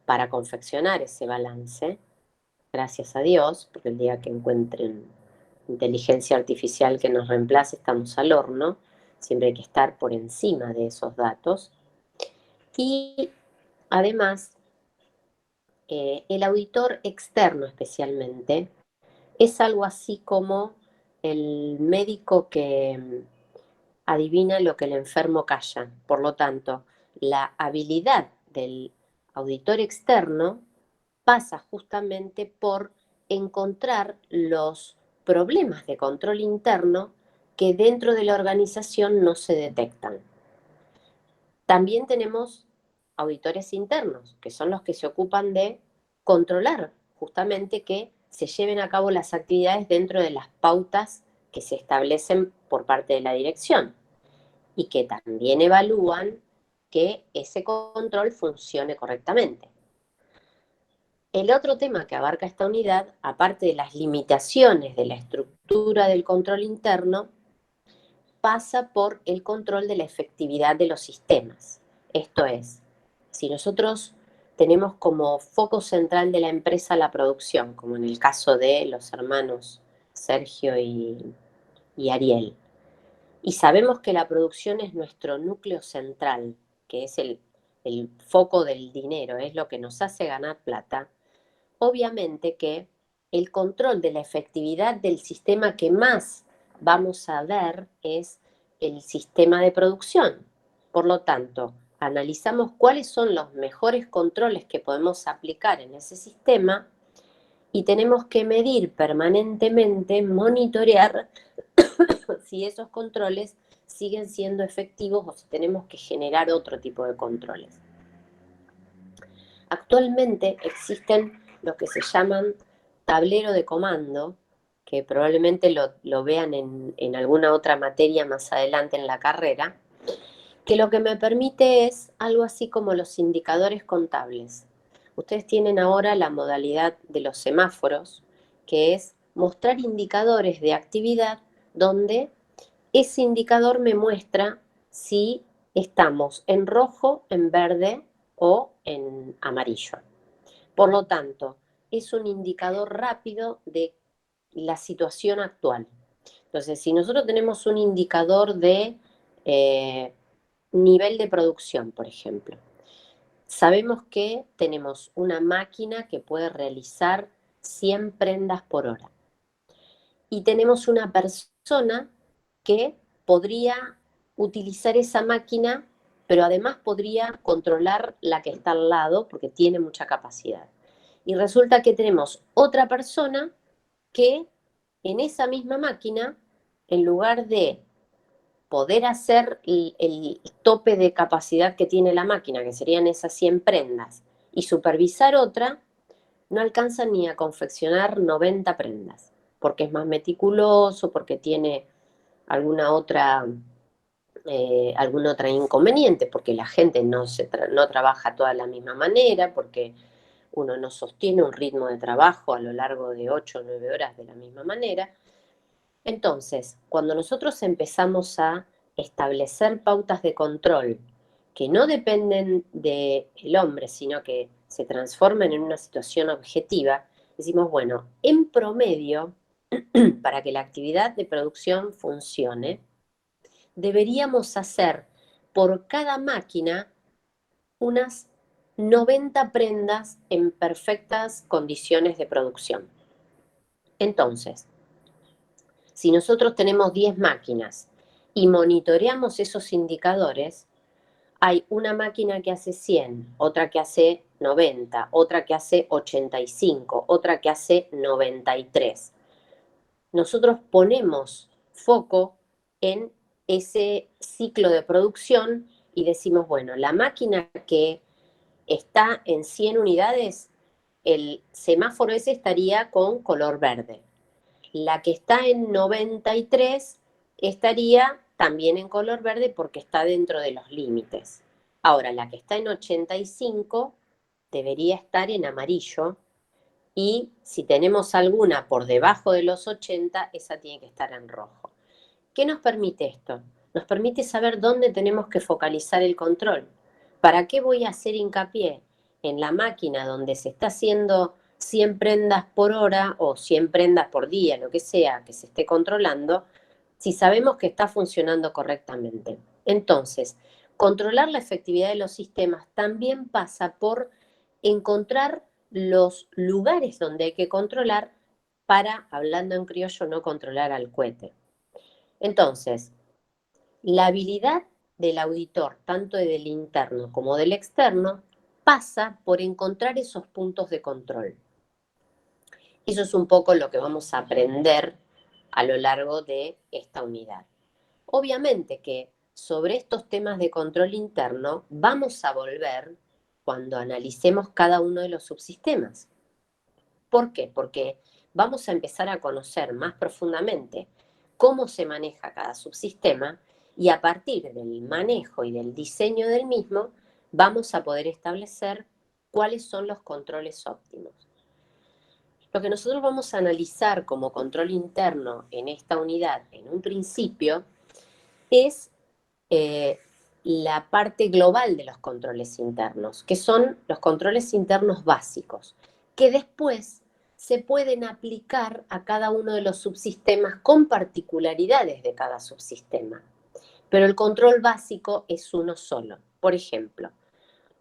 para confeccionar ese balance. Gracias a Dios, porque el día que encuentren inteligencia artificial que nos reemplace, estamos al horno. Siempre hay que estar por encima de esos datos. Y además, el auditor externo especialmente es algo así como el médico que adivina lo que el enfermo calla. Por lo tanto, la habilidad del auditor externo pasa justamente por encontrar los problemas de control interno que dentro de la organización no se detectan. También tenemos auditores internos, que son los que se ocupan de controlar justamente que se lleven a cabo las actividades dentro de las pautas que se establecen por parte de la dirección y que también evalúan que ese control funcione correctamente. El otro tema que abarca esta unidad, aparte de las limitaciones de la estructura del control interno, pasa por el control de la efectividad de los sistemas. Esto es, si nosotros tenemos como foco central de la empresa la producción, como en el caso de los hermanos Sergio y Ariel, y sabemos que la producción es nuestro núcleo central, que es el foco del dinero, es lo que nos hace ganar plata, obviamente que el control de la efectividad del sistema que más vamos a ver es el sistema de producción. Por lo tanto, analizamos cuáles son los mejores controles que podemos aplicar en ese sistema y tenemos que medir permanentemente, monitorear si esos controles siguen siendo efectivos o si tenemos que generar otro tipo de controles. Actualmente existen lo que se llaman tablero de comando, que probablemente lo vean en alguna otra materia más adelante en la carrera, que lo que me permite es algo así como los indicadores contables. Ustedes tienen ahora la modalidad de los semáforos, que es mostrar indicadores de actividad donde ese indicador me muestra si estamos en rojo, en verde o en amarillo. Por lo tanto, es un indicador rápido de la situación actual. Entonces, si nosotros tenemos un indicador de nivel de producción, por ejemplo, sabemos que tenemos una máquina que puede realizar 100 prendas por hora. Y tenemos una persona que podría utilizar esa máquina, pero además podría controlar la que está al lado porque tiene mucha capacidad. Y resulta que tenemos otra persona que en esa misma máquina, en lugar de poder hacer el tope de capacidad que tiene la máquina, que serían esas 100 prendas, y supervisar otra, no alcanza ni a confeccionar 90 prendas, porque es más meticuloso, porque tiene algún otra inconveniente, porque la gente no trabaja toda de la misma manera, porque uno no sostiene un ritmo de trabajo a lo largo de 8 o 9 horas de la misma manera. Entonces, cuando nosotros empezamos a establecer pautas de control que no dependen del hombre, sino que se transforman en una situación objetiva, decimos, bueno, en promedio, para que la actividad de producción funcione, deberíamos hacer por cada máquina unas 90 prendas en perfectas condiciones de producción. Entonces, Si nosotros tenemos 10 máquinas y monitoreamos esos indicadores, hay una máquina que hace 100, otra que hace 90, otra que hace 85, otra que hace 93. Nosotros ponemos foco en ese ciclo de producción y decimos, bueno, la máquina que está en 100 unidades, el semáforo ese estaría con color verde. La que está en 93 estaría también en color verde porque está dentro de los límites. Ahora, la que está en 85 debería estar en amarillo y si tenemos alguna por debajo de los 80, esa tiene que estar en rojo. ¿Qué nos permite esto? Nos permite saber dónde tenemos que focalizar el control. ¿Para qué voy a hacer hincapié en la máquina donde se está haciendo 100 prendas por hora o 100 prendas por día, lo que sea, que se esté controlando, si sabemos que está funcionando correctamente? Entonces, controlar la efectividad de los sistemas también pasa por encontrar los lugares donde hay que controlar para, hablando en criollo, no controlar al cohete. Entonces, la habilidad del auditor, tanto del interno como del externo, pasa por encontrar esos puntos de control. Eso es un poco lo que vamos a aprender a lo largo de esta unidad. Obviamente que sobre estos temas de control interno vamos a volver cuando analicemos cada uno de los subsistemas. ¿Por qué? Porque vamos a empezar a conocer más profundamente cómo se maneja cada subsistema y a partir del manejo y del diseño del mismo vamos a poder establecer cuáles son los controles óptimos. Lo que nosotros vamos a analizar como control interno en esta unidad en un principio es la parte global de los controles internos, que son los controles internos básicos, que después se pueden aplicar a cada uno de los subsistemas con particularidades de cada subsistema. Pero el control básico es uno solo. Por ejemplo,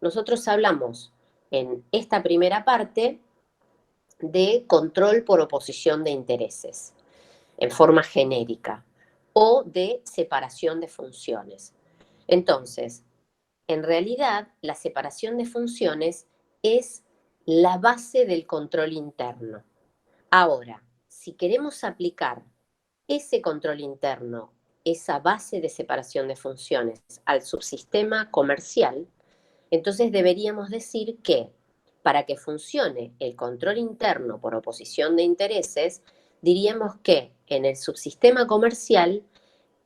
nosotros hablamos en esta primera parte de control por oposición de intereses, en forma genérica, o de separación de funciones. Entonces, en realidad, la separación de funciones es la base del control interno. Ahora, si queremos aplicar ese control interno, esa base de separación de funciones al subsistema comercial, entonces deberíamos decir que para que funcione el control interno por oposición de intereses, diríamos que en el subsistema comercial,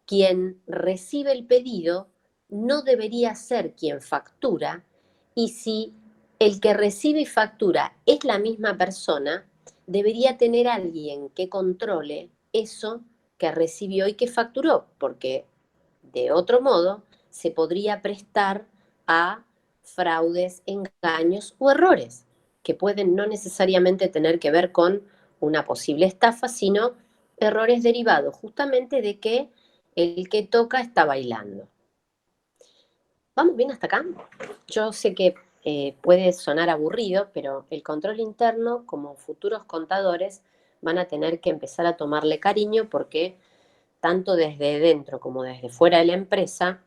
quien recibe el pedido no debería ser quien factura, y si el que recibe y factura es la misma persona, debería tener alguien que controle eso que recibió y que facturó, porque de otro modo se podría prestar a fraudes, engaños o errores, que pueden no necesariamente tener que ver con una posible estafa, sino errores derivados justamente de que el que toca está bailando. ¿Vamos bien hasta acá? Yo sé que puede sonar aburrido, pero el control interno, como futuros contadores, van a tener que empezar a tomarle cariño porque tanto desde dentro como desde fuera de la empresa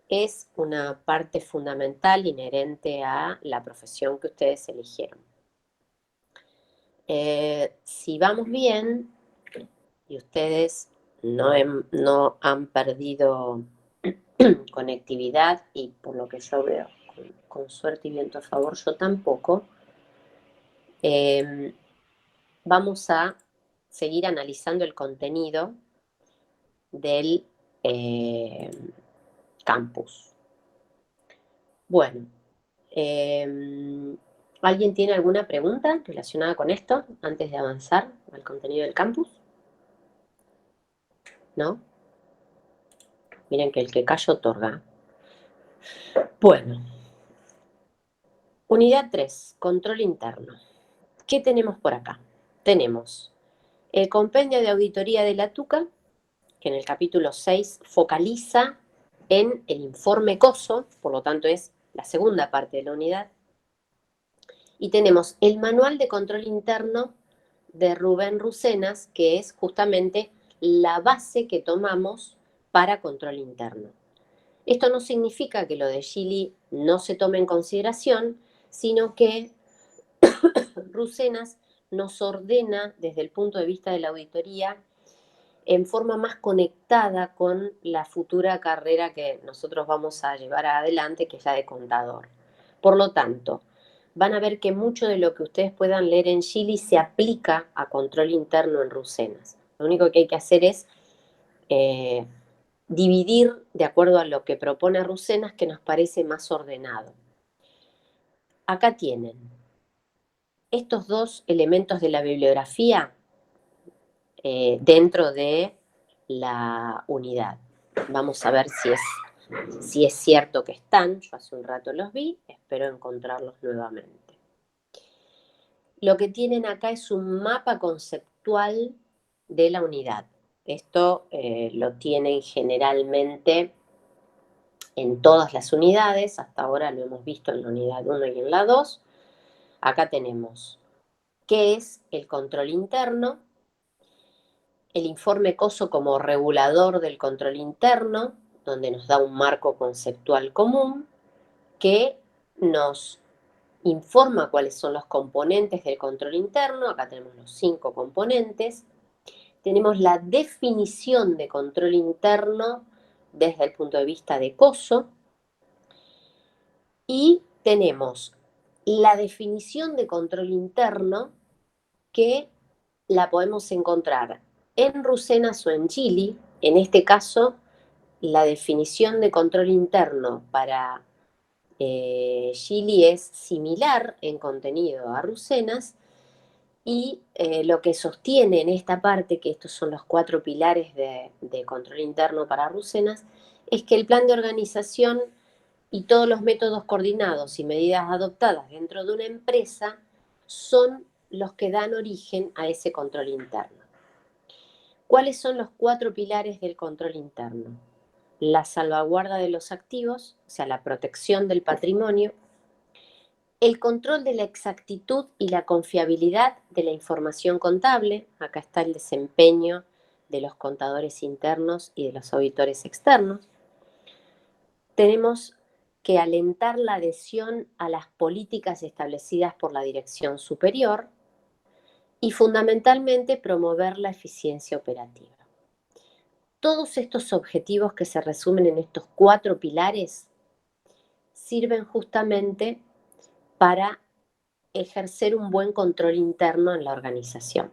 es una parte fundamental inherente a la profesión que ustedes eligieron. Si vamos bien y ustedes no han perdido conectividad y por lo que yo veo, con suerte y viento a favor, yo tampoco, vamos a seguir analizando el contenido del campus. Bueno, ¿alguien tiene alguna pregunta relacionada con esto antes de avanzar al contenido del campus? ¿No? Miren que el que calla otorga. Bueno, unidad 3, control interno. ¿Qué tenemos por acá? Tenemos el compendio de auditoría de la TUCA, que en el capítulo 6 focaliza en el informe COSO, por lo tanto es la segunda parte de la unidad. Y tenemos el manual de control interno de Rubén Rucenas, que es justamente la base que tomamos para control interno. Esto no significa que lo de Gili no se tome en consideración, sino que Roussenas nos ordena desde el punto de vista de la auditoría en forma más conectada con la futura carrera que nosotros vamos a llevar adelante, que es la de contador. Por lo tanto, van a ver que mucho de lo que ustedes puedan leer en Gili se aplica a control interno en Roussenas. Lo único que hay que hacer es dividir de acuerdo a lo que propone Roussenas, que nos parece más ordenado. Acá tienen estos dos elementos de la bibliografía dentro de la unidad. Vamos a ver si es cierto que están. Yo hace un rato los vi, espero encontrarlos nuevamente. Lo que tienen acá es un mapa conceptual de la unidad. Esto lo tienen generalmente en todas las unidades. Hasta ahora lo hemos visto en la unidad 1 y en la 2. Acá tenemos qué es el control interno, el informe COSO como regulador del control interno, donde nos da un marco conceptual común que nos informa cuáles son los componentes del control interno. Acá tenemos los 5 componentes. Tenemos la definición de control interno desde el punto de vista de COSO. Y tenemos la definición de control interno que la podemos encontrar en Roussenas o en Gili. En este caso, la definición de control interno para Gili es similar en contenido a Roussenas, y lo que sostiene en esta parte, que estos son los 4 pilares de control interno para Roussenas, es que el plan de organización y todos los métodos coordinados y medidas adoptadas dentro de una empresa son los que dan origen a ese control interno. ¿Cuáles son los 4 pilares del control interno? La salvaguarda de los activos, o sea, la protección del patrimonio, el control de la exactitud y la confiabilidad de la información contable. Acá está el desempeño de los contadores internos y de los auditores externos. Tenemos que alentar la adhesión a las políticas establecidas por la dirección superior y fundamentalmente promover la eficiencia operativa. Todos estos objetivos que se resumen en estos 4 pilares sirven justamente para ejercer un buen control interno en la organización.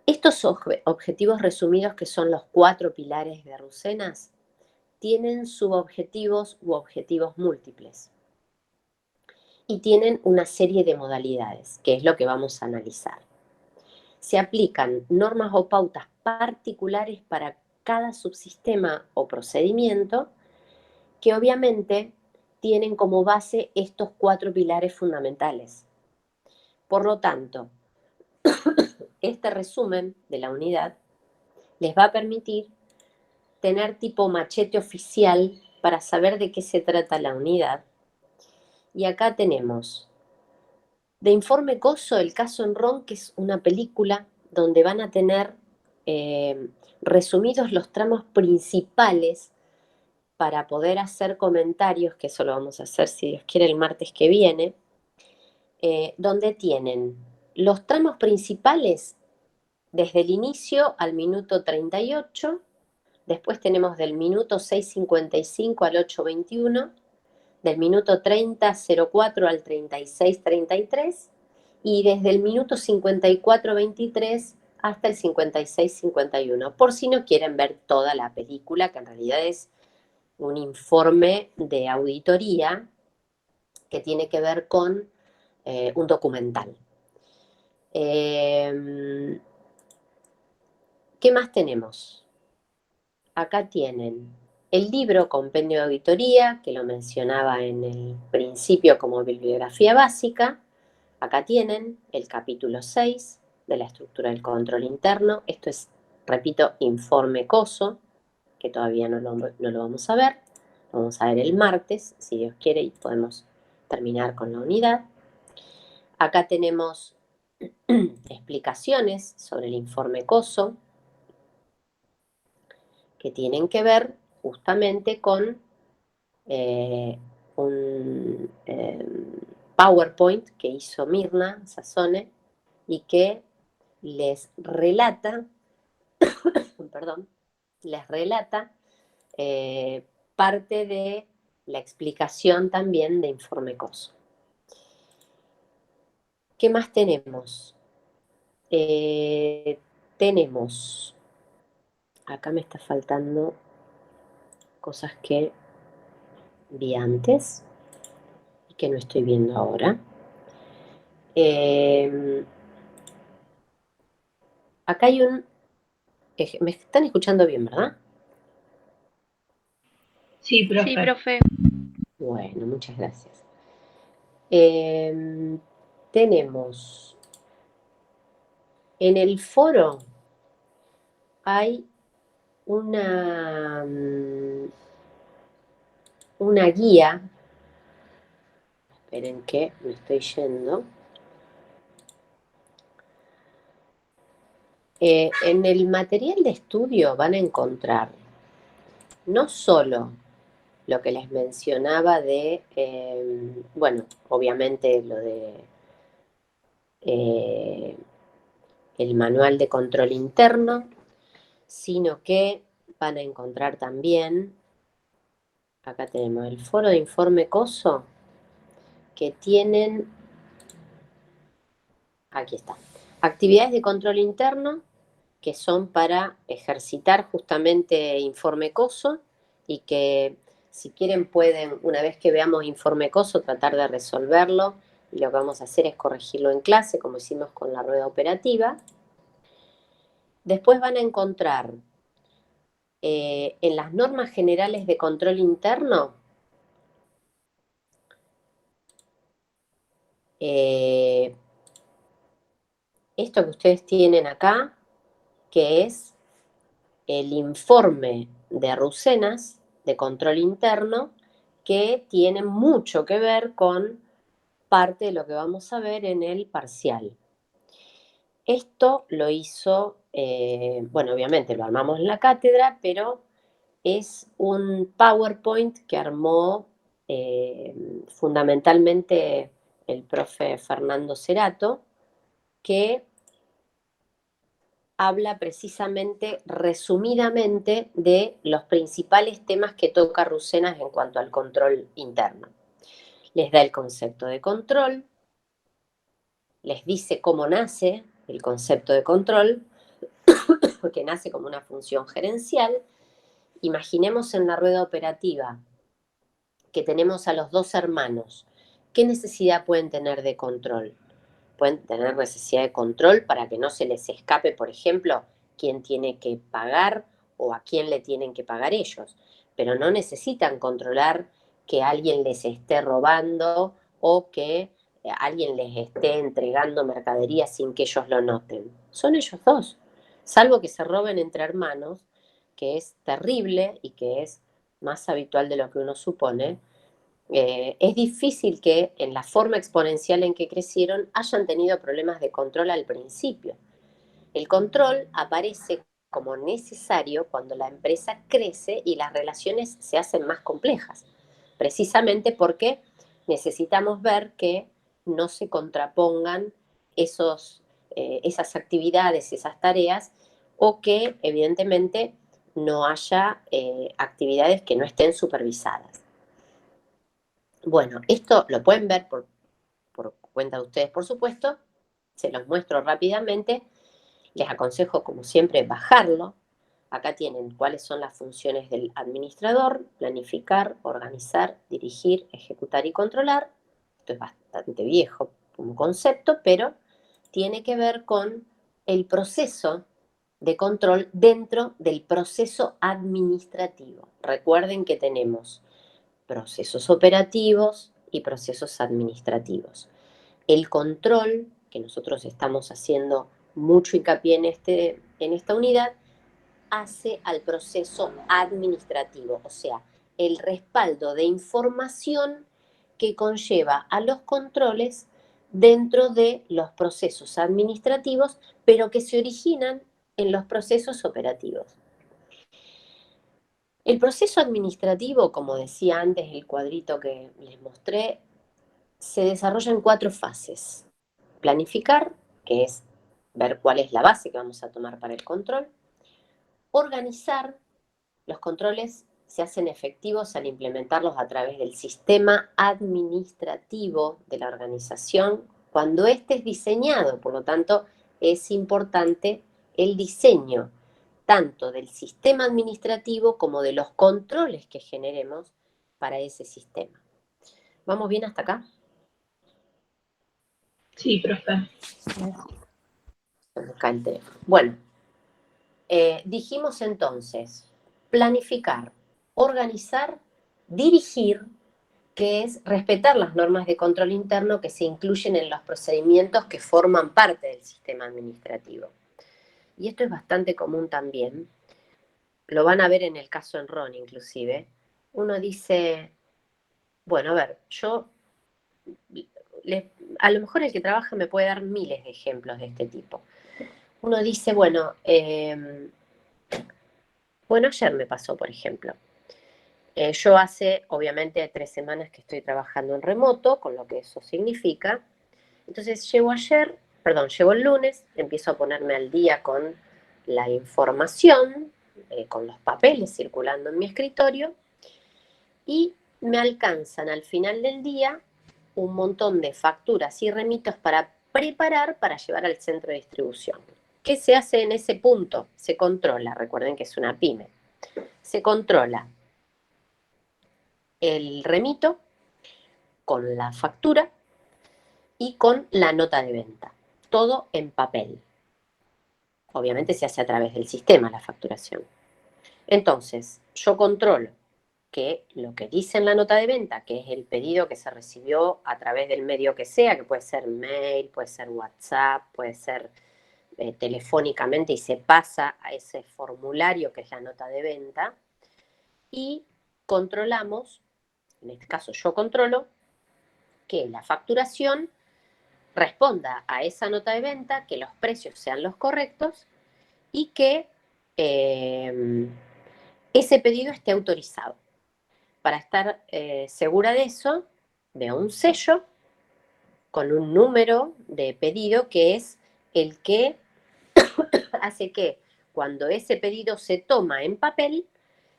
Estos objetivos resumidos, que son los 4 pilares de Roussenas, tienen subobjetivos u objetivos múltiples y tienen una serie de modalidades, que es lo que vamos a analizar. Se aplican normas o pautas particulares para cada subsistema o procedimiento, que obviamente tienen como base estos 4 pilares fundamentales. Por lo tanto, este resumen de la unidad les va a permitir tener tipo machete oficial para saber de qué se trata la unidad. Y acá tenemos de informe COSO el caso Enron, que es una película donde van a tener resumidos los tramos principales para poder hacer comentarios, que eso lo vamos a hacer, si Dios quiere, el martes que viene, donde tienen los tramos principales desde el inicio al minuto 38, después tenemos del minuto 6:55 al 8:21, del minuto 30:04 al 36:33, y desde el minuto 54:23 hasta el 56:51, por si no quieren ver toda la película, que en realidad es un informe de auditoría que tiene que ver con un documental. ¿Qué más tenemos? Acá tienen el libro Compendio de Auditoría, que lo mencionaba en el principio como bibliografía básica. Acá tienen el capítulo 6 de la estructura del control interno. Esto es, repito, informe COSO, que todavía no lo vamos a ver. Lo vamos a ver el martes, si Dios quiere, y podemos terminar con la unidad. Acá tenemos explicaciones sobre el informe COSO, que tienen que ver justamente con un PowerPoint que hizo Mirna Sassone y que les relata, perdón, les relata parte de la explicación también de Informe COSO. ¿Qué más tenemos? Tenemos, acá me está faltando cosas que vi antes y que no estoy viendo ahora. Acá hay un... ¿Me están escuchando bien, verdad?
Sí, profe.
Sí, profe.
Bueno, muchas gracias. Tenemos en el foro hay una guía. Esperen que me estoy yendo. En el material de estudio van a encontrar no solo lo que les mencionaba de, bueno, obviamente lo de el manual de control interno, sino que van a encontrar también, acá tenemos el foro de informe COSO, que tienen, aquí está, actividades de control interno, que son para ejercitar justamente informe COSO y que si quieren pueden, una vez que veamos informe COSO, tratar de resolverlo y lo que vamos a hacer es corregirlo en clase, como hicimos con la rueda operativa. Después van a encontrar en las normas generales de control interno esto que ustedes tienen acá, que es el informe de Rucenas de control interno, que tiene mucho que ver con parte de lo que vamos a ver en el parcial. Esto lo hizo, bueno, obviamente lo armamos en la cátedra, pero es un PowerPoint que armó fundamentalmente el profe Fernando Cerato, que habla precisamente, resumidamente, de los principales temas que toca Rucenas en cuanto al control interno. Les da el concepto de control, les dice cómo nace el concepto de control, que nace como una función gerencial. Imaginemos en la rueda operativa que tenemos a los dos hermanos. ¿Qué necesidad pueden tener de control? Pueden tener necesidad de control para que no se les escape, por ejemplo, quién tiene que pagar o a quién le tienen que pagar ellos. Pero no necesitan controlar que alguien les esté robando o que alguien les esté entregando mercadería sin que ellos lo noten. Son ellos dos. Salvo que se roben entre hermanos, que es terrible y que es más habitual de lo que uno supone. Es difícil que en la forma exponencial en que crecieron hayan tenido problemas de control al principio. El control aparece como necesario cuando la empresa crece y las relaciones se hacen más complejas, precisamente porque necesitamos ver que no se contrapongan esas actividades, esas tareas, o que evidentemente no haya actividades que no estén supervisadas. Bueno, esto lo pueden ver por cuenta de ustedes, por supuesto. Se los muestro rápidamente. Les aconsejo, como siempre, bajarlo. Acá tienen cuáles son las funciones del administrador: planificar, organizar, dirigir, ejecutar y controlar. Esto es bastante viejo como concepto, pero tiene que ver con el proceso de control dentro del proceso administrativo. Recuerden que tenemos procesos operativos y procesos administrativos. El control, que nosotros estamos haciendo mucho hincapié en esta unidad, hace al proceso administrativo, o sea, el respaldo de información que conlleva a los controles dentro de los procesos administrativos, pero que se originan en los procesos operativos. El proceso administrativo, como decía antes el cuadrito que les mostré, se desarrolla en 4 fases. Planificar, que es ver cuál es la base que vamos a tomar para el control. Organizar, los controles se hacen efectivos al implementarlos a través del sistema administrativo de la organización cuando éste es diseñado. Por lo tanto, es importante el diseño tanto del sistema administrativo como de los controles que generemos para ese sistema. ¿Vamos bien hasta acá?
Sí, profe.
Bueno, dijimos entonces, planificar, organizar, dirigir, que es respetar las normas de control interno que se incluyen en los procedimientos que forman parte del sistema administrativo. Y esto es bastante común también. Lo van a ver en el caso Enron inclusive. Uno dice, bueno, a ver, a lo mejor el que trabaja me puede dar miles de ejemplos de este tipo. Uno dice, bueno, ayer me pasó, por ejemplo. Yo hace, obviamente, 3 semanas que estoy trabajando en remoto, con lo que eso significa. Entonces llego el lunes, empiezo a ponerme al día con la información, con los papeles circulando en mi escritorio, y me alcanzan al final del día un montón de facturas y remitos para preparar para llevar al centro de distribución. ¿Qué se hace en ese punto? Se controla, recuerden que es una pyme. Se controla el remito con la factura y con la nota de venta. Todo en papel. Obviamente se hace a través del sistema la facturación. Entonces, yo controlo que lo que dice en la nota de venta, que es el pedido que se recibió a través del medio que sea, que puede ser mail, puede ser WhatsApp, puede ser telefónicamente y se pasa a ese formulario que es la nota de venta, y controlamos, en este caso yo controlo, que la facturación responda a esa nota de venta, que los precios sean los correctos y que ese pedido esté autorizado. Para estar segura de eso, veo un sello con un número de pedido que es el que hace que cuando ese pedido se toma en papel,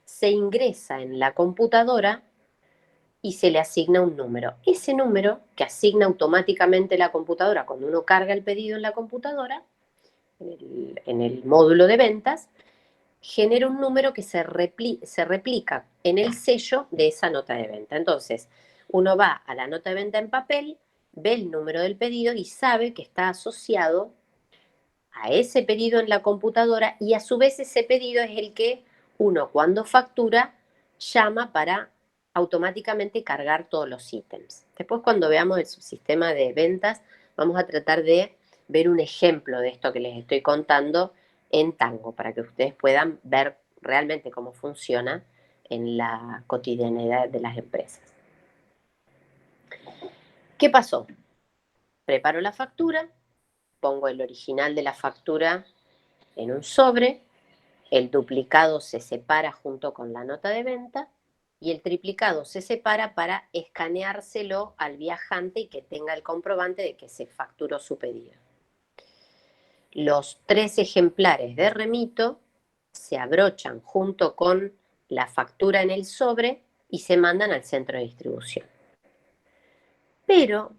se ingresa en la computadora y se le asigna un número. Ese número que asigna automáticamente la computadora cuando uno carga el pedido en la computadora, en el módulo de ventas, genera un número que se replica en el sello de esa nota de venta. Entonces, uno va a la nota de venta en papel, ve el número del pedido y sabe que está asociado a ese pedido en la computadora, y a su vez ese pedido es el que uno, cuando factura, llama para automáticamente cargar todos los ítems. Después, cuando veamos el subsistema de ventas, vamos a tratar de ver un ejemplo de esto que les estoy contando en Tango, para que ustedes puedan ver realmente cómo funciona en la cotidianidad de las empresas. ¿Qué pasó? Preparo la factura, pongo el original de la factura en un sobre, el duplicado se separa junto con la nota de venta y el triplicado se separa para escaneárselo al viajante y que tenga el comprobante de que se facturó su pedido. Los 3 ejemplares de remito se abrochan junto con la factura en el sobre y se mandan al centro de distribución. Pero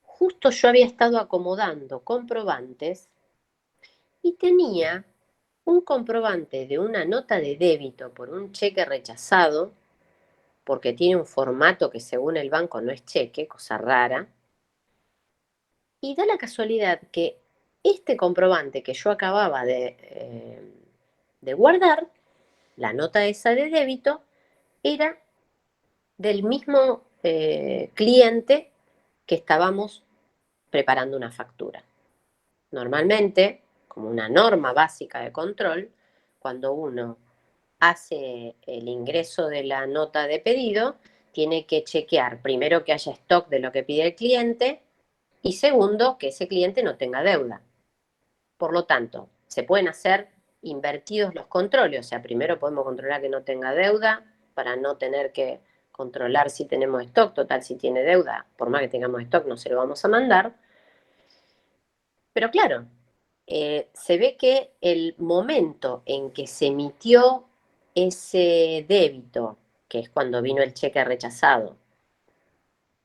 justo yo había estado acomodando comprobantes y tenía un comprobante de una nota de débito por un cheque rechazado, porque tiene un formato que según el banco no es cheque, cosa rara, y da la casualidad que este comprobante que yo acababa de guardar, la nota esa de débito, era del mismo cliente que estábamos preparando una factura. Normalmente, como una norma básica de control, cuando uno hace el ingreso de la nota de pedido, tiene que chequear primero que haya stock de lo que pide el cliente y segundo, que ese cliente no tenga deuda. Por lo tanto, se pueden hacer invertidos los controles. O sea, primero podemos controlar que no tenga deuda para no tener que controlar si tenemos stock. Total, si tiene deuda, por más que tengamos stock, no se lo vamos a mandar. Pero claro, se ve que el momento en que se emitió ese débito, que es cuando vino el cheque rechazado,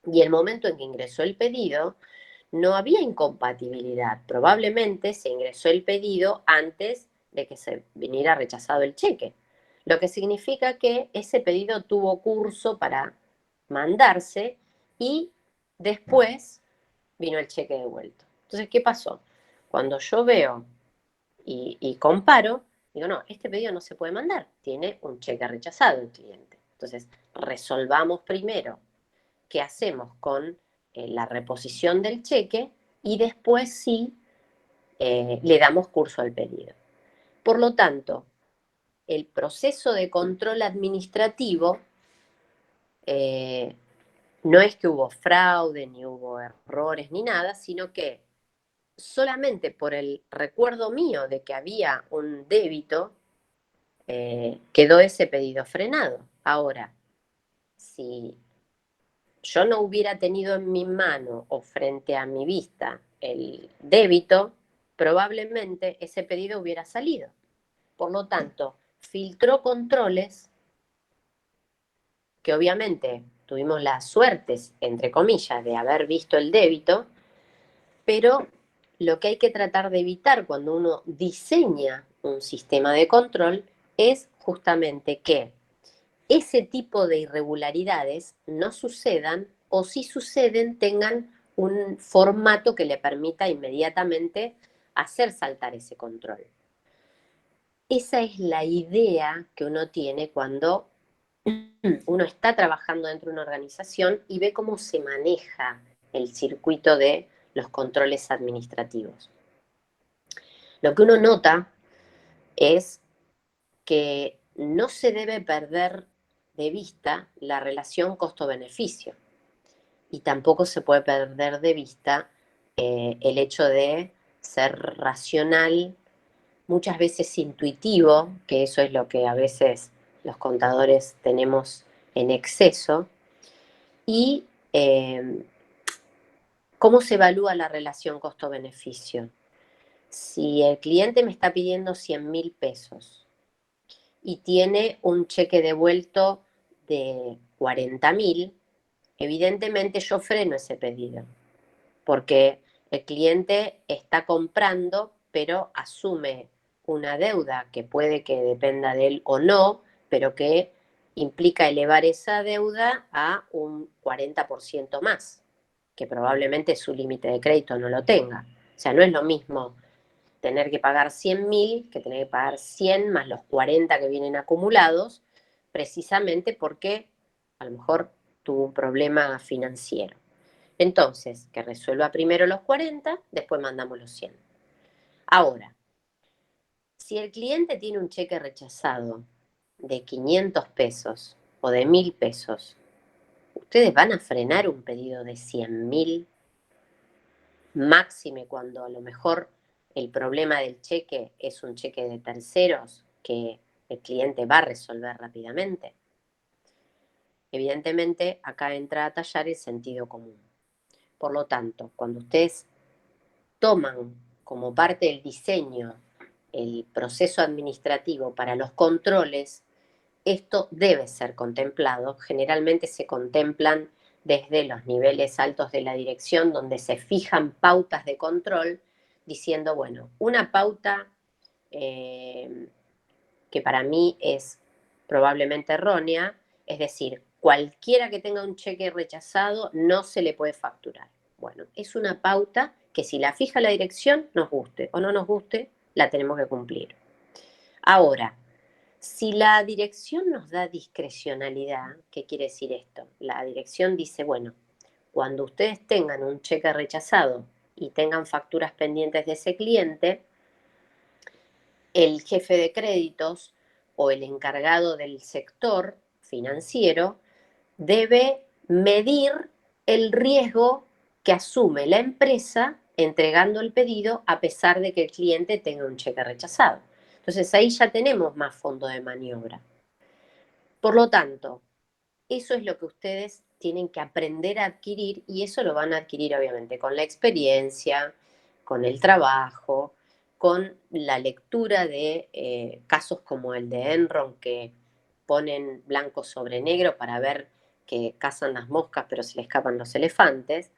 y el momento en que ingresó el pedido, no había incompatibilidad. Probablemente se ingresó el pedido antes de que se viniera rechazado el cheque. Lo que significa que ese pedido tuvo curso para mandarse y después vino el cheque devuelto. Entonces, ¿qué pasó? Cuando yo veo y comparo, digo, no, este pedido no se puede mandar, tiene un cheque rechazado el cliente. Entonces, resolvamos primero qué hacemos con la reposición del cheque y después sí le damos curso al pedido. Por lo tanto, el proceso de control administrativo no es que hubo fraude, ni hubo errores, ni nada, sino que solamente por el recuerdo mío de que había un débito, quedó ese pedido frenado. Ahora, si yo no hubiera tenido en mi mano o frente a mi vista el débito, probablemente ese pedido hubiera salido. Por lo tanto, filtró controles que obviamente tuvimos la suerte, entre comillas, de haber visto el débito, pero lo que hay que tratar de evitar cuando uno diseña un sistema de control es justamente que ese tipo de irregularidades no sucedan o si suceden tengan un formato que le permita inmediatamente hacer saltar ese control. Esa es la idea que uno tiene cuando uno está trabajando dentro de una organización y ve cómo se maneja el circuito de los controles administrativos. Lo que uno nota es que no se debe perder de vista la relación costo-beneficio y tampoco se puede perder de vista el hecho de ser racional, muchas veces intuitivo, que eso es lo que a veces los contadores tenemos en exceso, y ¿cómo se evalúa la relación costo-beneficio? Si el cliente me está pidiendo 100.000 pesos y tiene un cheque devuelto de 40.000, evidentemente yo freno ese pedido, porque el cliente está comprando, pero asume una deuda que puede que dependa de él o no, pero que implica elevar esa deuda a un 40% más, que probablemente su límite de crédito no lo tenga. O sea, no es lo mismo tener que pagar 100.000 que tener que pagar 100 más los 40 que vienen acumulados, precisamente porque a lo mejor tuvo un problema financiero. Entonces, que resuelva primero los 40, después mandamos los 100. Ahora, si el cliente tiene un cheque rechazado de 500 pesos o de 1.000 pesos, ¿ustedes van a frenar un pedido de 100.000? Máxime cuando a lo mejor el problema del cheque es un cheque de terceros que el cliente va a resolver rápidamente. Evidentemente, acá entra a tallar el sentido común. Por lo tanto, cuando ustedes toman como parte del diseño el proceso administrativo para los controles, esto debe ser contemplado. Generalmente se contemplan desde los niveles altos de la dirección, donde se fijan pautas de control, diciendo, bueno, una pauta que para mí es probablemente errónea, es decir, cualquiera que tenga un cheque rechazado no se le puede facturar. Bueno, es una pauta que si la fija la dirección, nos guste o no nos guste, la tenemos que cumplir. Ahora, si la dirección nos da discrecionalidad, ¿qué quiere decir esto? La dirección dice, bueno, cuando ustedes tengan un cheque rechazado y tengan facturas pendientes de ese cliente, el jefe de créditos o el encargado del sector financiero debe medir el riesgo que asume la empresa entregando el pedido a pesar de que el cliente tenga un cheque rechazado. Entonces ahí ya tenemos más fondo de maniobra. Por lo tanto, eso es lo que ustedes tienen que aprender a adquirir y eso lo van a adquirir obviamente con la experiencia, con el trabajo, con la lectura de casos como el de Enron que ponen blanco sobre negro para ver que cazan las moscas pero se le escapan los elefantes.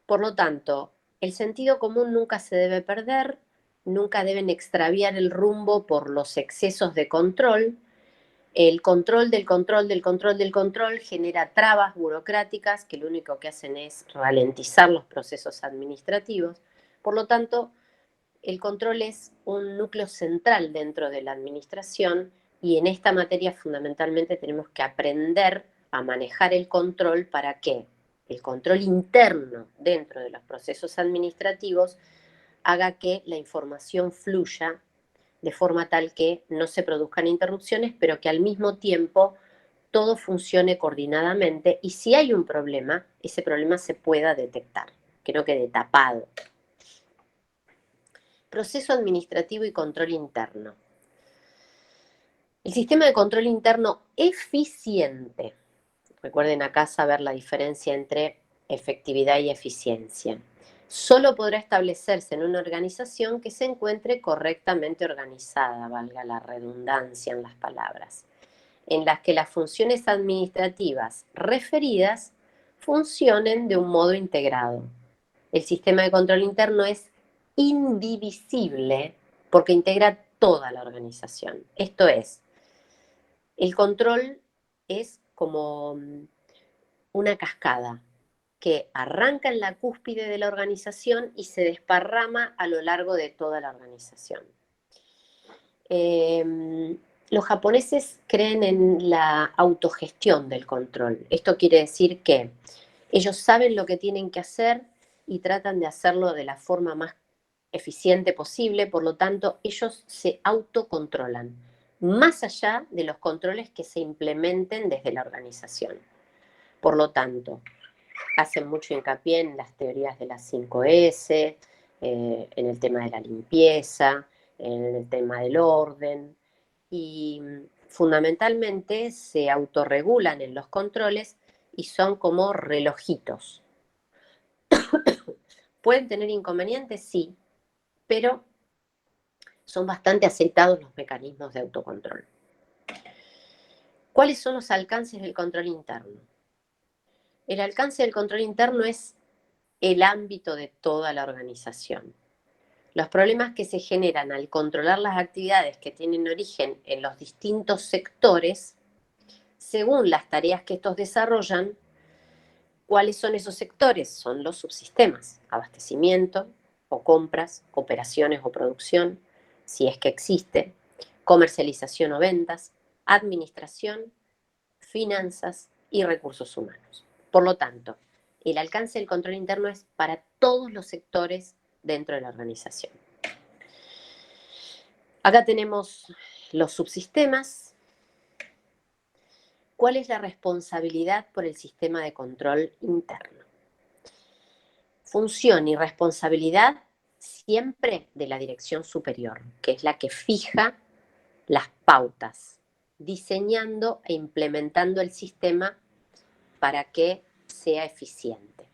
Por lo tanto, el sentido común nunca se debe perder, nunca deben extraviar el rumbo por los excesos de control. El control del control del control del control genera trabas burocráticas que lo único que hacen es ralentizar los procesos administrativos. Por lo tanto, el control es un núcleo central dentro de la administración y en esta materia fundamentalmente tenemos que aprender a manejar el control para que el control interno dentro de los procesos administrativos haga que la información fluya de forma tal que no se produzcan interrupciones, pero que al mismo tiempo todo funcione coordinadamente y si hay un problema, ese problema se pueda detectar, que no quede tapado. Proceso administrativo y control interno. El sistema de control interno eficiente, recuerden acá saber la diferencia entre efectividad y eficiencia, solo podrá establecerse en una organización que se encuentre correctamente organizada, valga la redundancia en las palabras, en las que las funciones administrativas referidas funcionen de un modo integrado. El sistema de control interno es indivisible porque integra toda la organización. Esto es, el control es como una cascada que arranca en la cúspide de la organización y se desparrama a lo largo de toda la organización. Los japoneses creen en la autogestión del control. Esto quiere decir que ellos saben lo que tienen que hacer y tratan de hacerlo de la forma más eficiente posible, por lo tanto, ellos se autocontrolan, más allá de los controles que se implementen desde la organización. Por lo tanto, hacen mucho hincapié en las teorías de las 5S, en el tema de la limpieza, en el tema del orden, y fundamentalmente se autorregulan en los controles y son como relojitos. ¿Pueden tener inconvenientes? Sí, pero son bastante aceitados los mecanismos de autocontrol. ¿Cuáles son los alcances del control interno? El alcance del control interno es el ámbito de toda la organización. Los problemas que se generan al controlar las actividades que tienen origen en los distintos sectores, según las tareas que estos desarrollan, ¿cuáles son esos sectores? Son los subsistemas, abastecimiento o compras, operaciones o producción, si es que existe, comercialización o ventas, administración, finanzas y recursos humanos. Por lo tanto, el alcance del control interno es para todos los sectores dentro de la organización. Acá tenemos los subsistemas. ¿Cuál es la responsabilidad por el sistema de control interno? Función y responsabilidad siempre de la dirección superior, que es la que fija las pautas, diseñando e implementando el sistema para que sea eficiente.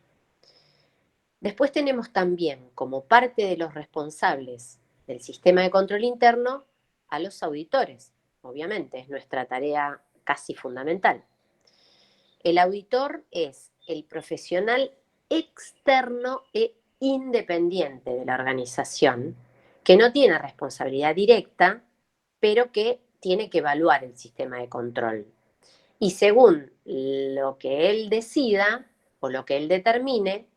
Después tenemos también, como parte de los responsables del sistema de control interno, a los auditores. Obviamente, es nuestra tarea casi fundamental. El auditor es el profesional externo e independiente de la organización, que no tiene responsabilidad directa, pero que tiene que evaluar el sistema de control. Y según lo que él decida o lo que él determine,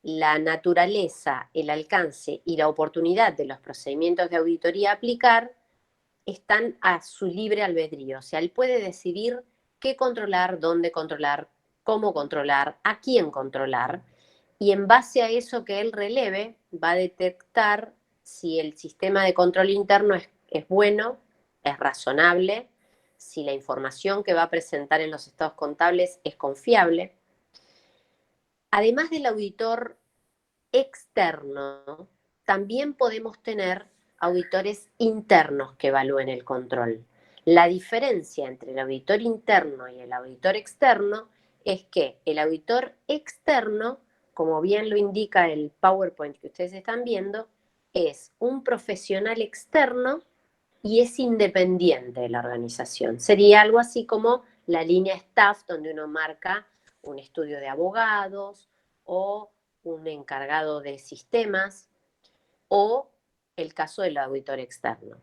la naturaleza, el alcance y la oportunidad de los procedimientos de auditoría a aplicar están a su libre albedrío. O sea, él puede decidir qué controlar, dónde controlar, cómo controlar, a quién controlar, y en base a eso que él releve, va a detectar si el sistema de control interno es bueno, es razonable, si la información que va a presentar en los estados contables es confiable. Además del auditor externo, también podemos tener auditores internos que evalúen el control. La diferencia entre el auditor interno y el auditor externo es que el auditor externo, como bien lo indica el PowerPoint que ustedes están viendo, es un profesional externo y es independiente de la organización. Sería algo así como la línea staff, donde uno marca un estudio de abogados o un encargado de sistemas o el caso del auditor externo.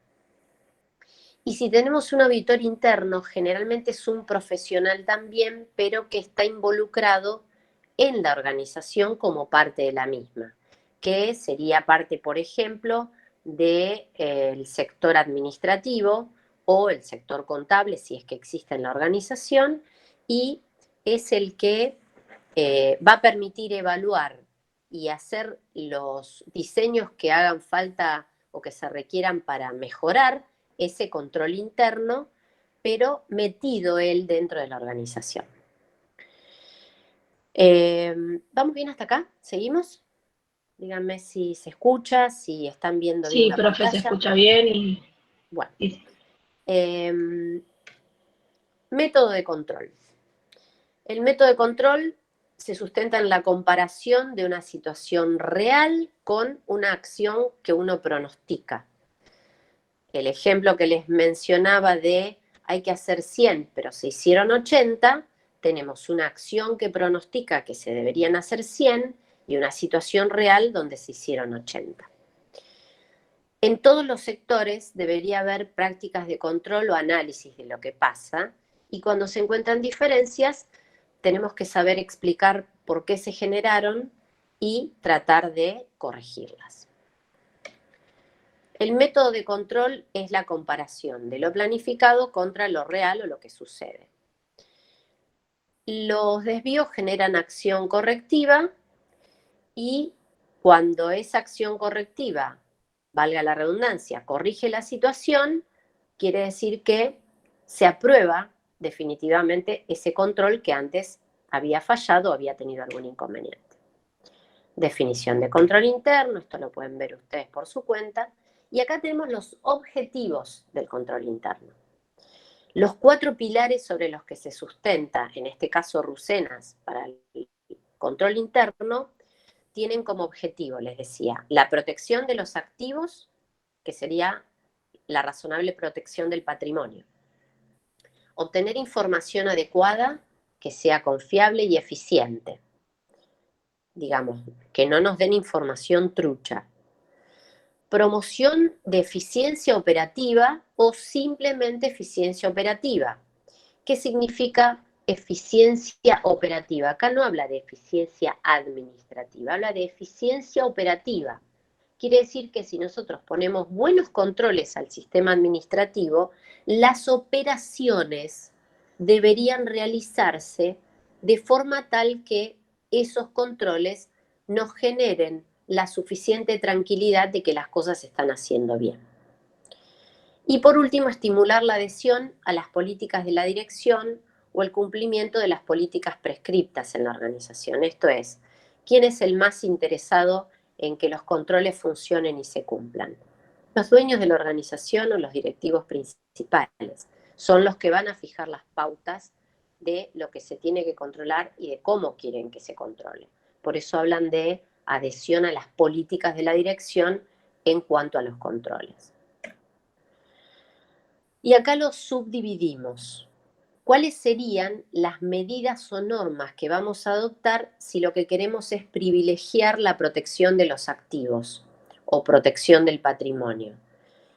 Y si tenemos un auditor interno, generalmente es un profesional también, pero que está involucrado en la organización como parte de la misma, que sería parte, por ejemplo, del sector administrativo o el sector contable, si es que existe en la organización, y es el que va a permitir evaluar y hacer los diseños que hagan falta o que se requieran para mejorar ese control interno, pero metido él dentro de la organización. ¿Vamos bien hasta acá? ¿Seguimos? Díganme si se escucha, si están viendo bien
Sí,
la
profe, se
pantalla.
escucha bien y...
Bueno.
y-
Método de control. El método de control se sustenta en la comparación de una situación real con una acción que uno pronostica. El ejemplo que les mencionaba de hay que hacer 100, pero se hicieron 80, tenemos una acción que pronostica que se deberían hacer 100 y una situación real donde se hicieron 80. En todos los sectores debería haber prácticas de control o análisis de lo que pasa, y cuando se encuentran diferencias, tenemos que saber explicar por qué se generaron y tratar de corregirlas. El método de control es la comparación de lo planificado contra lo real o lo que sucede. Los desvíos generan acción correctiva y cuando esa acción correctiva, valga la redundancia, corrige la situación, quiere decir que se aprueba definitivamente ese control que antes había fallado o había tenido algún inconveniente. Definición de control interno, esto lo pueden ver ustedes por su cuenta. Y acá tenemos los objetivos del control interno. Los 4 pilares sobre los que se sustenta, en este caso Roussenas, para el control interno, tienen como objetivo, les decía, la protección de los activos, que sería la razonable protección del patrimonio. Obtener información adecuada, que sea confiable y eficiente. Digamos, que no nos den información trucha. Promoción de eficiencia operativa o simplemente eficiencia operativa. ¿Qué significa eficiencia operativa? Acá no habla de eficiencia administrativa, habla de eficiencia operativa. Quiere decir que si nosotros ponemos buenos controles al sistema administrativo, las operaciones deberían realizarse de forma tal que esos controles nos generen la suficiente tranquilidad de que las cosas se están haciendo bien. Y por último, estimular la adhesión a las políticas de la dirección o el cumplimiento de las políticas prescriptas en la organización. Esto es, ¿quién es el más interesado en que los controles funcionen y se cumplan? Los dueños de la organización o los directivos principales son los que van a fijar las pautas de lo que se tiene que controlar y de cómo quieren que se controle. Por eso hablan de adhesión a las políticas de la dirección en cuanto a los controles. Y acá los subdividimos. ¿Cuáles serían las medidas o normas que vamos a adoptar si lo que queremos es privilegiar la protección de los activos o protección del patrimonio?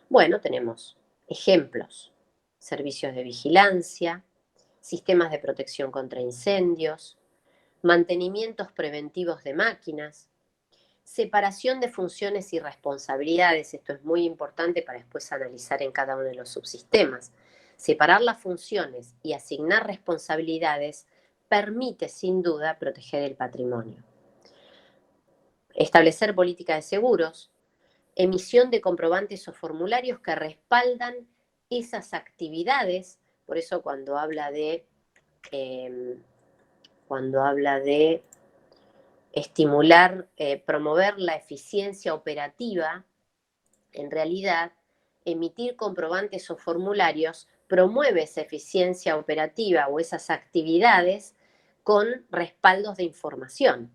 Bueno, tenemos ejemplos: servicios de vigilancia, sistemas de protección contra incendios, mantenimientos preventivos de máquinas, separación de funciones y responsabilidades. Esto es muy importante para después analizar en cada uno de los subsistemas. Separar las funciones y asignar responsabilidades permite sin duda proteger el patrimonio. Establecer política de seguros, emisión de comprobantes o formularios que respaldan esas actividades. Por eso cuando habla de estimular, promover la eficiencia operativa, en realidad, emitir comprobantes o formularios promueve esa eficiencia operativa o esas actividades con respaldos de información.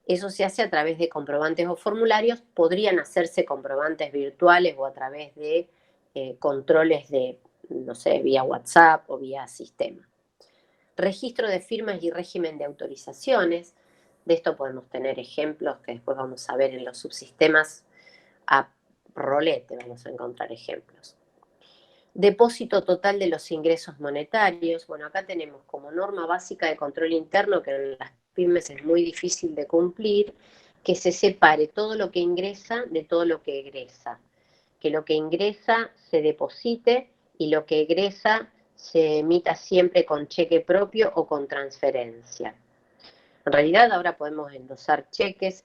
Eso se hace a través de comprobantes o formularios, podrían hacerse comprobantes virtuales o a través de controles de, no sé, vía WhatsApp o vía sistema. Registro de firmas y régimen de autorizaciones. De esto podemos tener ejemplos que después vamos a ver en los subsistemas. A rolete vamos a encontrar ejemplos. Depósito total de los ingresos monetarios. Bueno, acá tenemos como norma básica de control interno, que en las pymes es muy difícil de cumplir, que se separe todo lo que ingresa de todo lo que egresa. Que lo que ingresa se deposite y lo que egresa se emita siempre con cheque propio o con transferencia. En realidad ahora podemos endosar cheques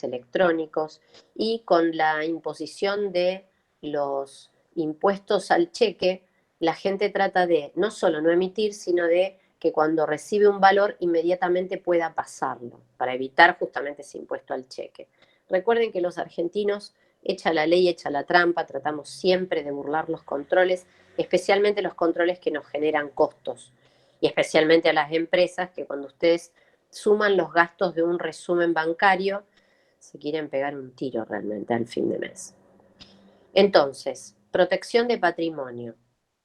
electrónicos, y con la imposición de los impuestos al cheque, la gente trata de no solo no emitir, sino de que cuando recibe un valor inmediatamente pueda pasarlo, para evitar justamente ese impuesto al cheque. Recuerden que los argentinos, echa la ley, echa la trampa, tratamos siempre de burlar los controles, especialmente los controles que nos generan costos, y especialmente a las empresas, que cuando ustedes suman los gastos de un resumen bancario, se quieren pegar un tiro realmente al fin de mes. Entonces, protección de patrimonio,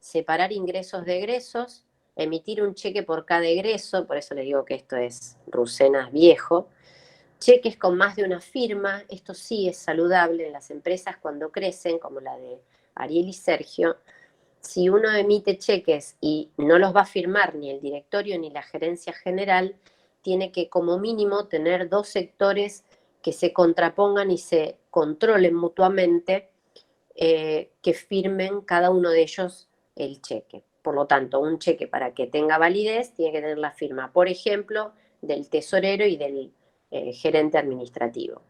separar ingresos de egresos, emitir un cheque por cada egreso, por eso les digo que esto es Rucenas viejo. Cheques con más de una firma, esto sí es saludable en las empresas cuando crecen, como la de Ariel y Sergio. Si uno emite cheques y no los va a firmar ni el directorio ni la gerencia general, tiene que como mínimo tener 2 sectores que se contrapongan y se controlen mutuamente, que firmen cada uno de ellos el cheque. Por lo tanto, un cheque, para que tenga validez, tiene que tener la firma, por ejemplo, del tesorero y del gerente administrativo.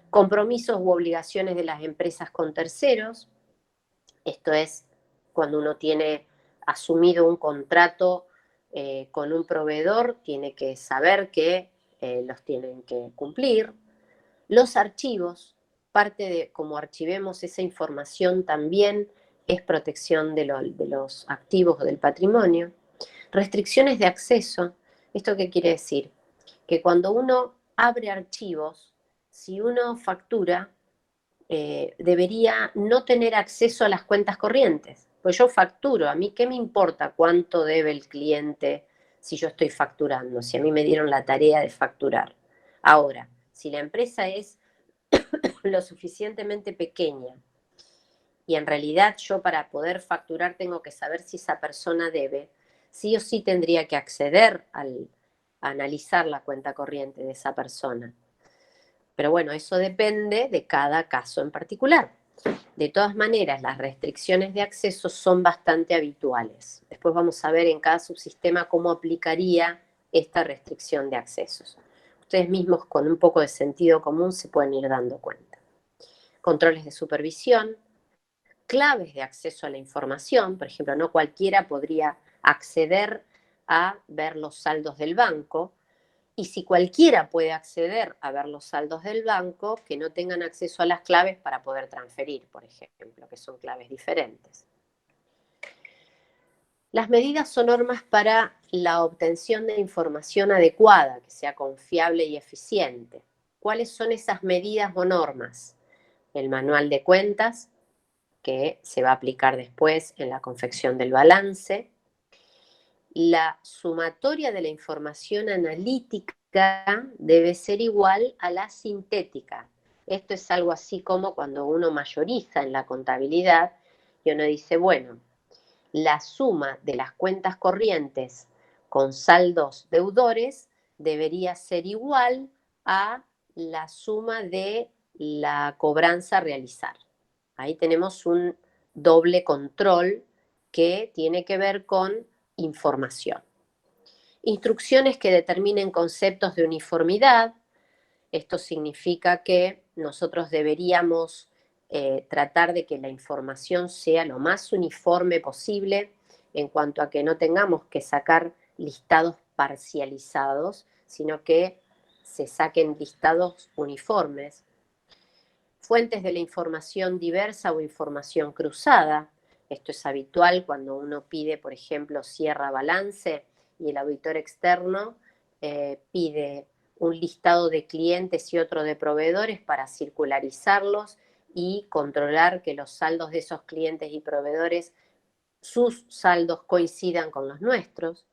Compromisos u obligaciones de las empresas con terceros. Esto es cuando uno tiene asumido un contrato con un proveedor, tiene que saber que los tienen que cumplir. Los archivos, parte de cómo archivemos esa información también es protección de los activos o del patrimonio. Restricciones de acceso. ¿Esto qué quiere decir? Que cuando uno abre archivos, si uno factura, debería no tener acceso a las cuentas corrientes. Pues yo facturo, a mí qué me importa cuánto debe el cliente si yo estoy facturando, si a mí me dieron la tarea de facturar. Ahora, si la empresa es lo suficientemente pequeña y en realidad yo, para poder facturar, tengo que saber si esa persona debe, sí o sí tendría que acceder a analizar la cuenta corriente de esa persona. Pero bueno, eso depende de cada caso en particular. De todas maneras, las restricciones de acceso son bastante habituales. Después vamos a ver en cada subsistema cómo aplicaría esta restricción de accesos. Ustedes mismos, con un poco de sentido común, se pueden ir dando cuenta. Controles de supervisión, claves de acceso a la información. Por ejemplo, no cualquiera podría acceder a ver los saldos del banco. Y si cualquiera puede acceder a ver los saldos del banco, que no tengan acceso a las claves para poder transferir, por ejemplo, que son claves diferentes. Las medidas o normas para la obtención de información adecuada, que sea confiable y eficiente. ¿Cuáles son esas medidas o normas? El manual de cuentas, que se va a aplicar después en la confección del balance. La sumatoria de la información analítica debe ser igual a la sintética. Esto es algo así como cuando uno mayoriza en la contabilidad y uno dice, bueno, la suma de las cuentas corrientes con saldos deudores debería ser igual a la suma de la cobranza a realizar. Ahí tenemos un doble control que tiene que ver con información. Instrucciones que determinen conceptos de uniformidad. Esto significa que nosotros deberíamos tratar de que la información sea lo más uniforme posible, en cuanto a que no tengamos que sacar listados parcializados, sino que se saquen listados uniformes. Fuentes de la información diversa o información cruzada. Esto es habitual cuando uno pide, por ejemplo, cierra balance y el auditor externo pide un listado de clientes y otro de proveedores para circularizarlos y controlar que los saldos de esos clientes y proveedores, sus saldos coincidan con los nuestros.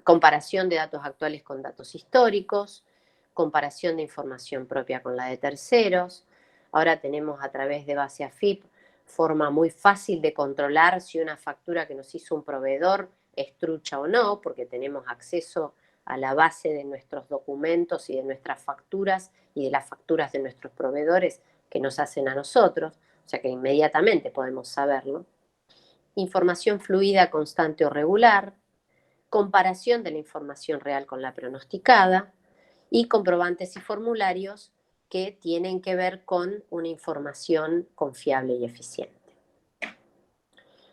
Comparación de datos actuales con datos históricos, comparación de información propia con la de terceros. Ahora tenemos a través de base AFIP forma muy fácil de controlar si una factura que nos hizo un proveedor es trucha o no, porque tenemos acceso a la base de nuestros documentos y de nuestras facturas y de las facturas de nuestros proveedores que nos hacen a nosotros, o sea que inmediatamente podemos saberlo. Información fluida, constante o regular, comparación de la información real con la pronosticada y comprobantes y formularios que tienen que ver con una información confiable y eficiente.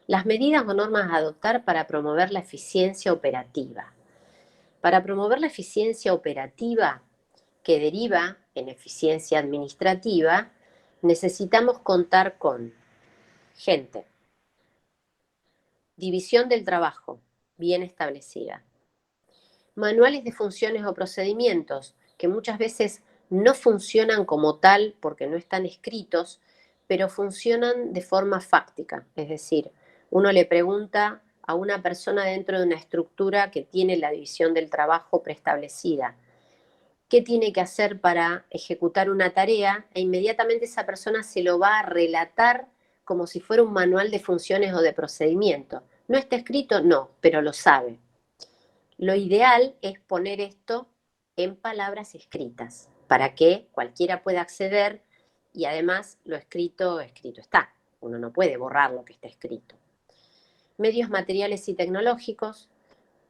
Las medidas o normas a adoptar para promover la eficiencia operativa. Para promover la eficiencia operativa que deriva en eficiencia administrativa, necesitamos contar con gente, división del trabajo bien establecida, manuales de funciones o procedimientos que muchas veces no funcionan como tal porque no están escritos, pero funcionan de forma fáctica, es decir, uno le pregunta a una persona dentro de una estructura que tiene la división del trabajo preestablecida, qué tiene que hacer para ejecutar una tarea, e inmediatamente esa persona se lo va a relatar como si fuera un manual de funciones o de procedimiento. ¿No está escrito? No, pero lo sabe. Lo ideal es poner esto en palabras escritas para que cualquiera pueda acceder y además lo escrito está. Uno no puede borrar lo que está escrito. Medios materiales y tecnológicos,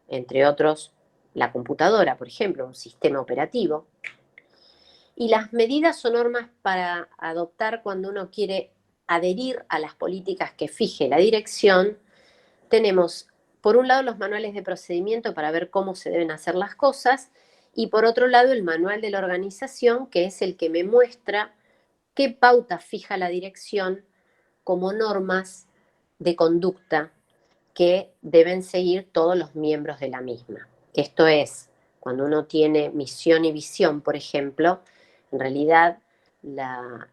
entre otros la computadora, por ejemplo, un sistema operativo. Y las medidas o normas para adoptar cuando uno quiere adherir a las políticas que fije la dirección, tenemos por un lado los manuales de procedimiento para ver cómo se deben hacer las cosas y por otro lado el manual de la organización, que es el que me muestra qué pauta fija la dirección como normas de conducta que deben seguir todos los miembros de la misma. Esto es, cuando uno tiene misión y visión, por ejemplo, en realidad la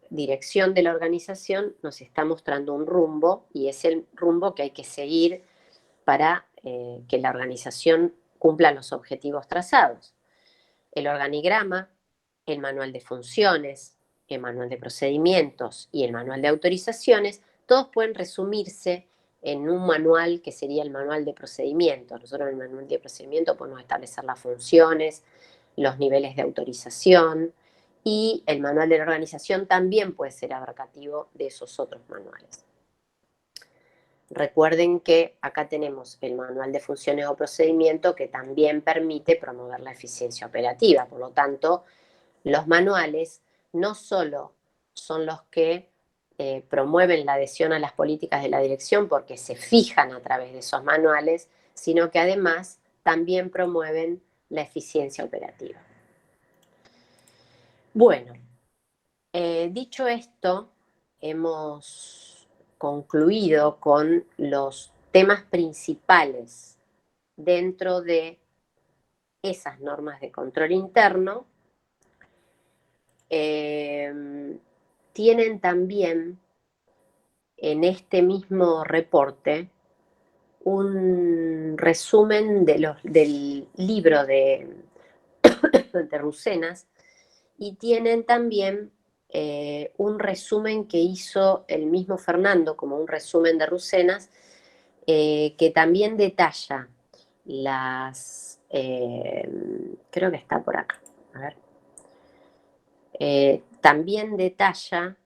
dirección de la organización nos está mostrando un rumbo y es el rumbo que hay que seguir para que la organización cumpla los objetivos trazados. El organigrama, el manual de funciones, el manual de procedimientos y el manual de autorizaciones, todos pueden resumirse en un manual que sería el manual de procedimientos. Nosotros en el manual de procedimiento podemos establecer las funciones, los niveles de autorización y el manual de la organización también puede ser abarcativo de esos otros manuales. Recuerden que acá tenemos el manual de funciones o procedimiento que también permite promover la eficiencia operativa. Por lo tanto, los manuales no solo son los que promueven la adhesión a las políticas de la dirección porque se fijan a través de esos manuales, sino que además también promueven la eficiencia operativa. Bueno, dicho esto, hemos concluido con los temas principales dentro de esas normas de control interno. Tienen también en este mismo reporte un resumen del libro de Rucenas y tienen también un resumen que hizo el mismo Fernando, como un resumen de Rucenas, que también detalla las... creo que está por acá, a ver. También detalla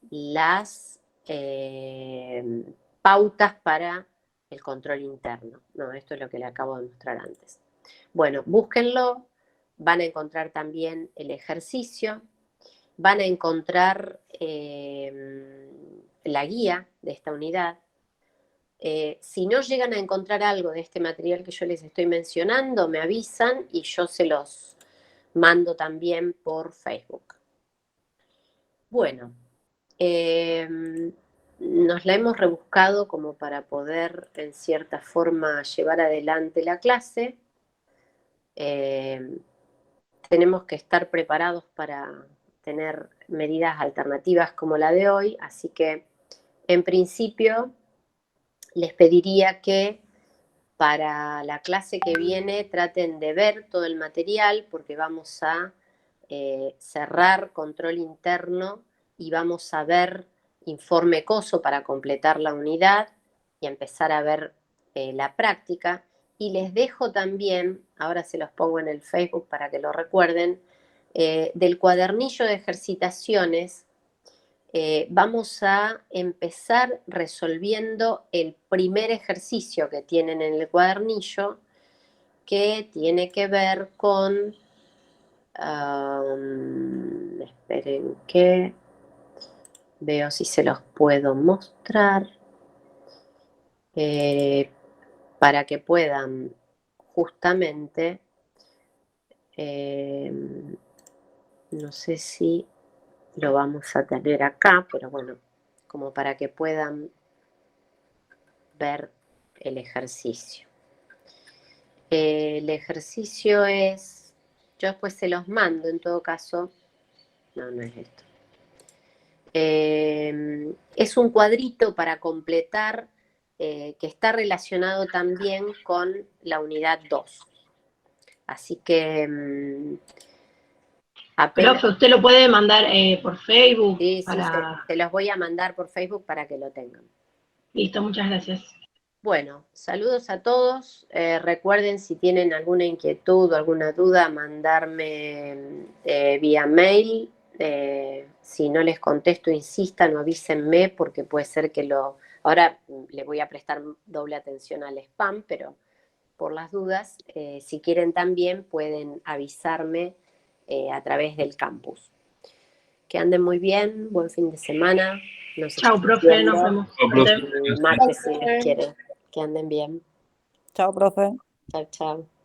las pautas para el control interno. No, esto es lo que le acabo de mostrar antes. Bueno, búsquenlo, van a encontrar también el ejercicio, van a encontrar la guía de esta unidad. Si no llegan a encontrar algo de este material que yo les estoy mencionando, me avisan y yo se los mando también por Facebook. Bueno, nos la hemos rebuscado como para poder, en cierta forma, llevar adelante la clase. Tenemos que estar preparados para tener medidas alternativas como la de hoy, así que, en principio, les pediría que para la clase que viene traten de ver todo el material, porque vamos a cerrar control interno y vamos a ver informe COSO para completar la unidad y empezar a ver la práctica. Y les dejo también, ahora se los pongo en el Facebook para que lo recuerden, del cuadernillo de ejercitaciones. Vamos a empezar resolviendo el primer ejercicio que tienen en el cuadernillo, que tiene que ver con, esperen que veo si se los puedo mostrar, para que puedan justamente, no sé si lo vamos a tener acá, pero bueno, como para que puedan ver el ejercicio. El ejercicio es, yo después se los mando en todo caso, no es esto. Es un cuadrito para completar que está relacionado también con la unidad 2. Así que apenas...
Profe, usted lo puede mandar por Facebook.
Sí,
para...
se los voy a mandar por Facebook para que lo tengan.
Listo, muchas gracias.
Bueno, saludos a todos. Recuerden, si tienen alguna inquietud o alguna duda, mandarme vía mail. Si no les contesto, insistan o avísenme, porque puede ser que ahora le voy a prestar doble atención al spam, pero por las dudas, si quieren también pueden avisarme a través del campus. Que anden muy bien, buen fin de semana.
Chao, profe, nos vemos.
El martes, si les quieren. Que anden bien.
Chao, profe.
Chao, chao.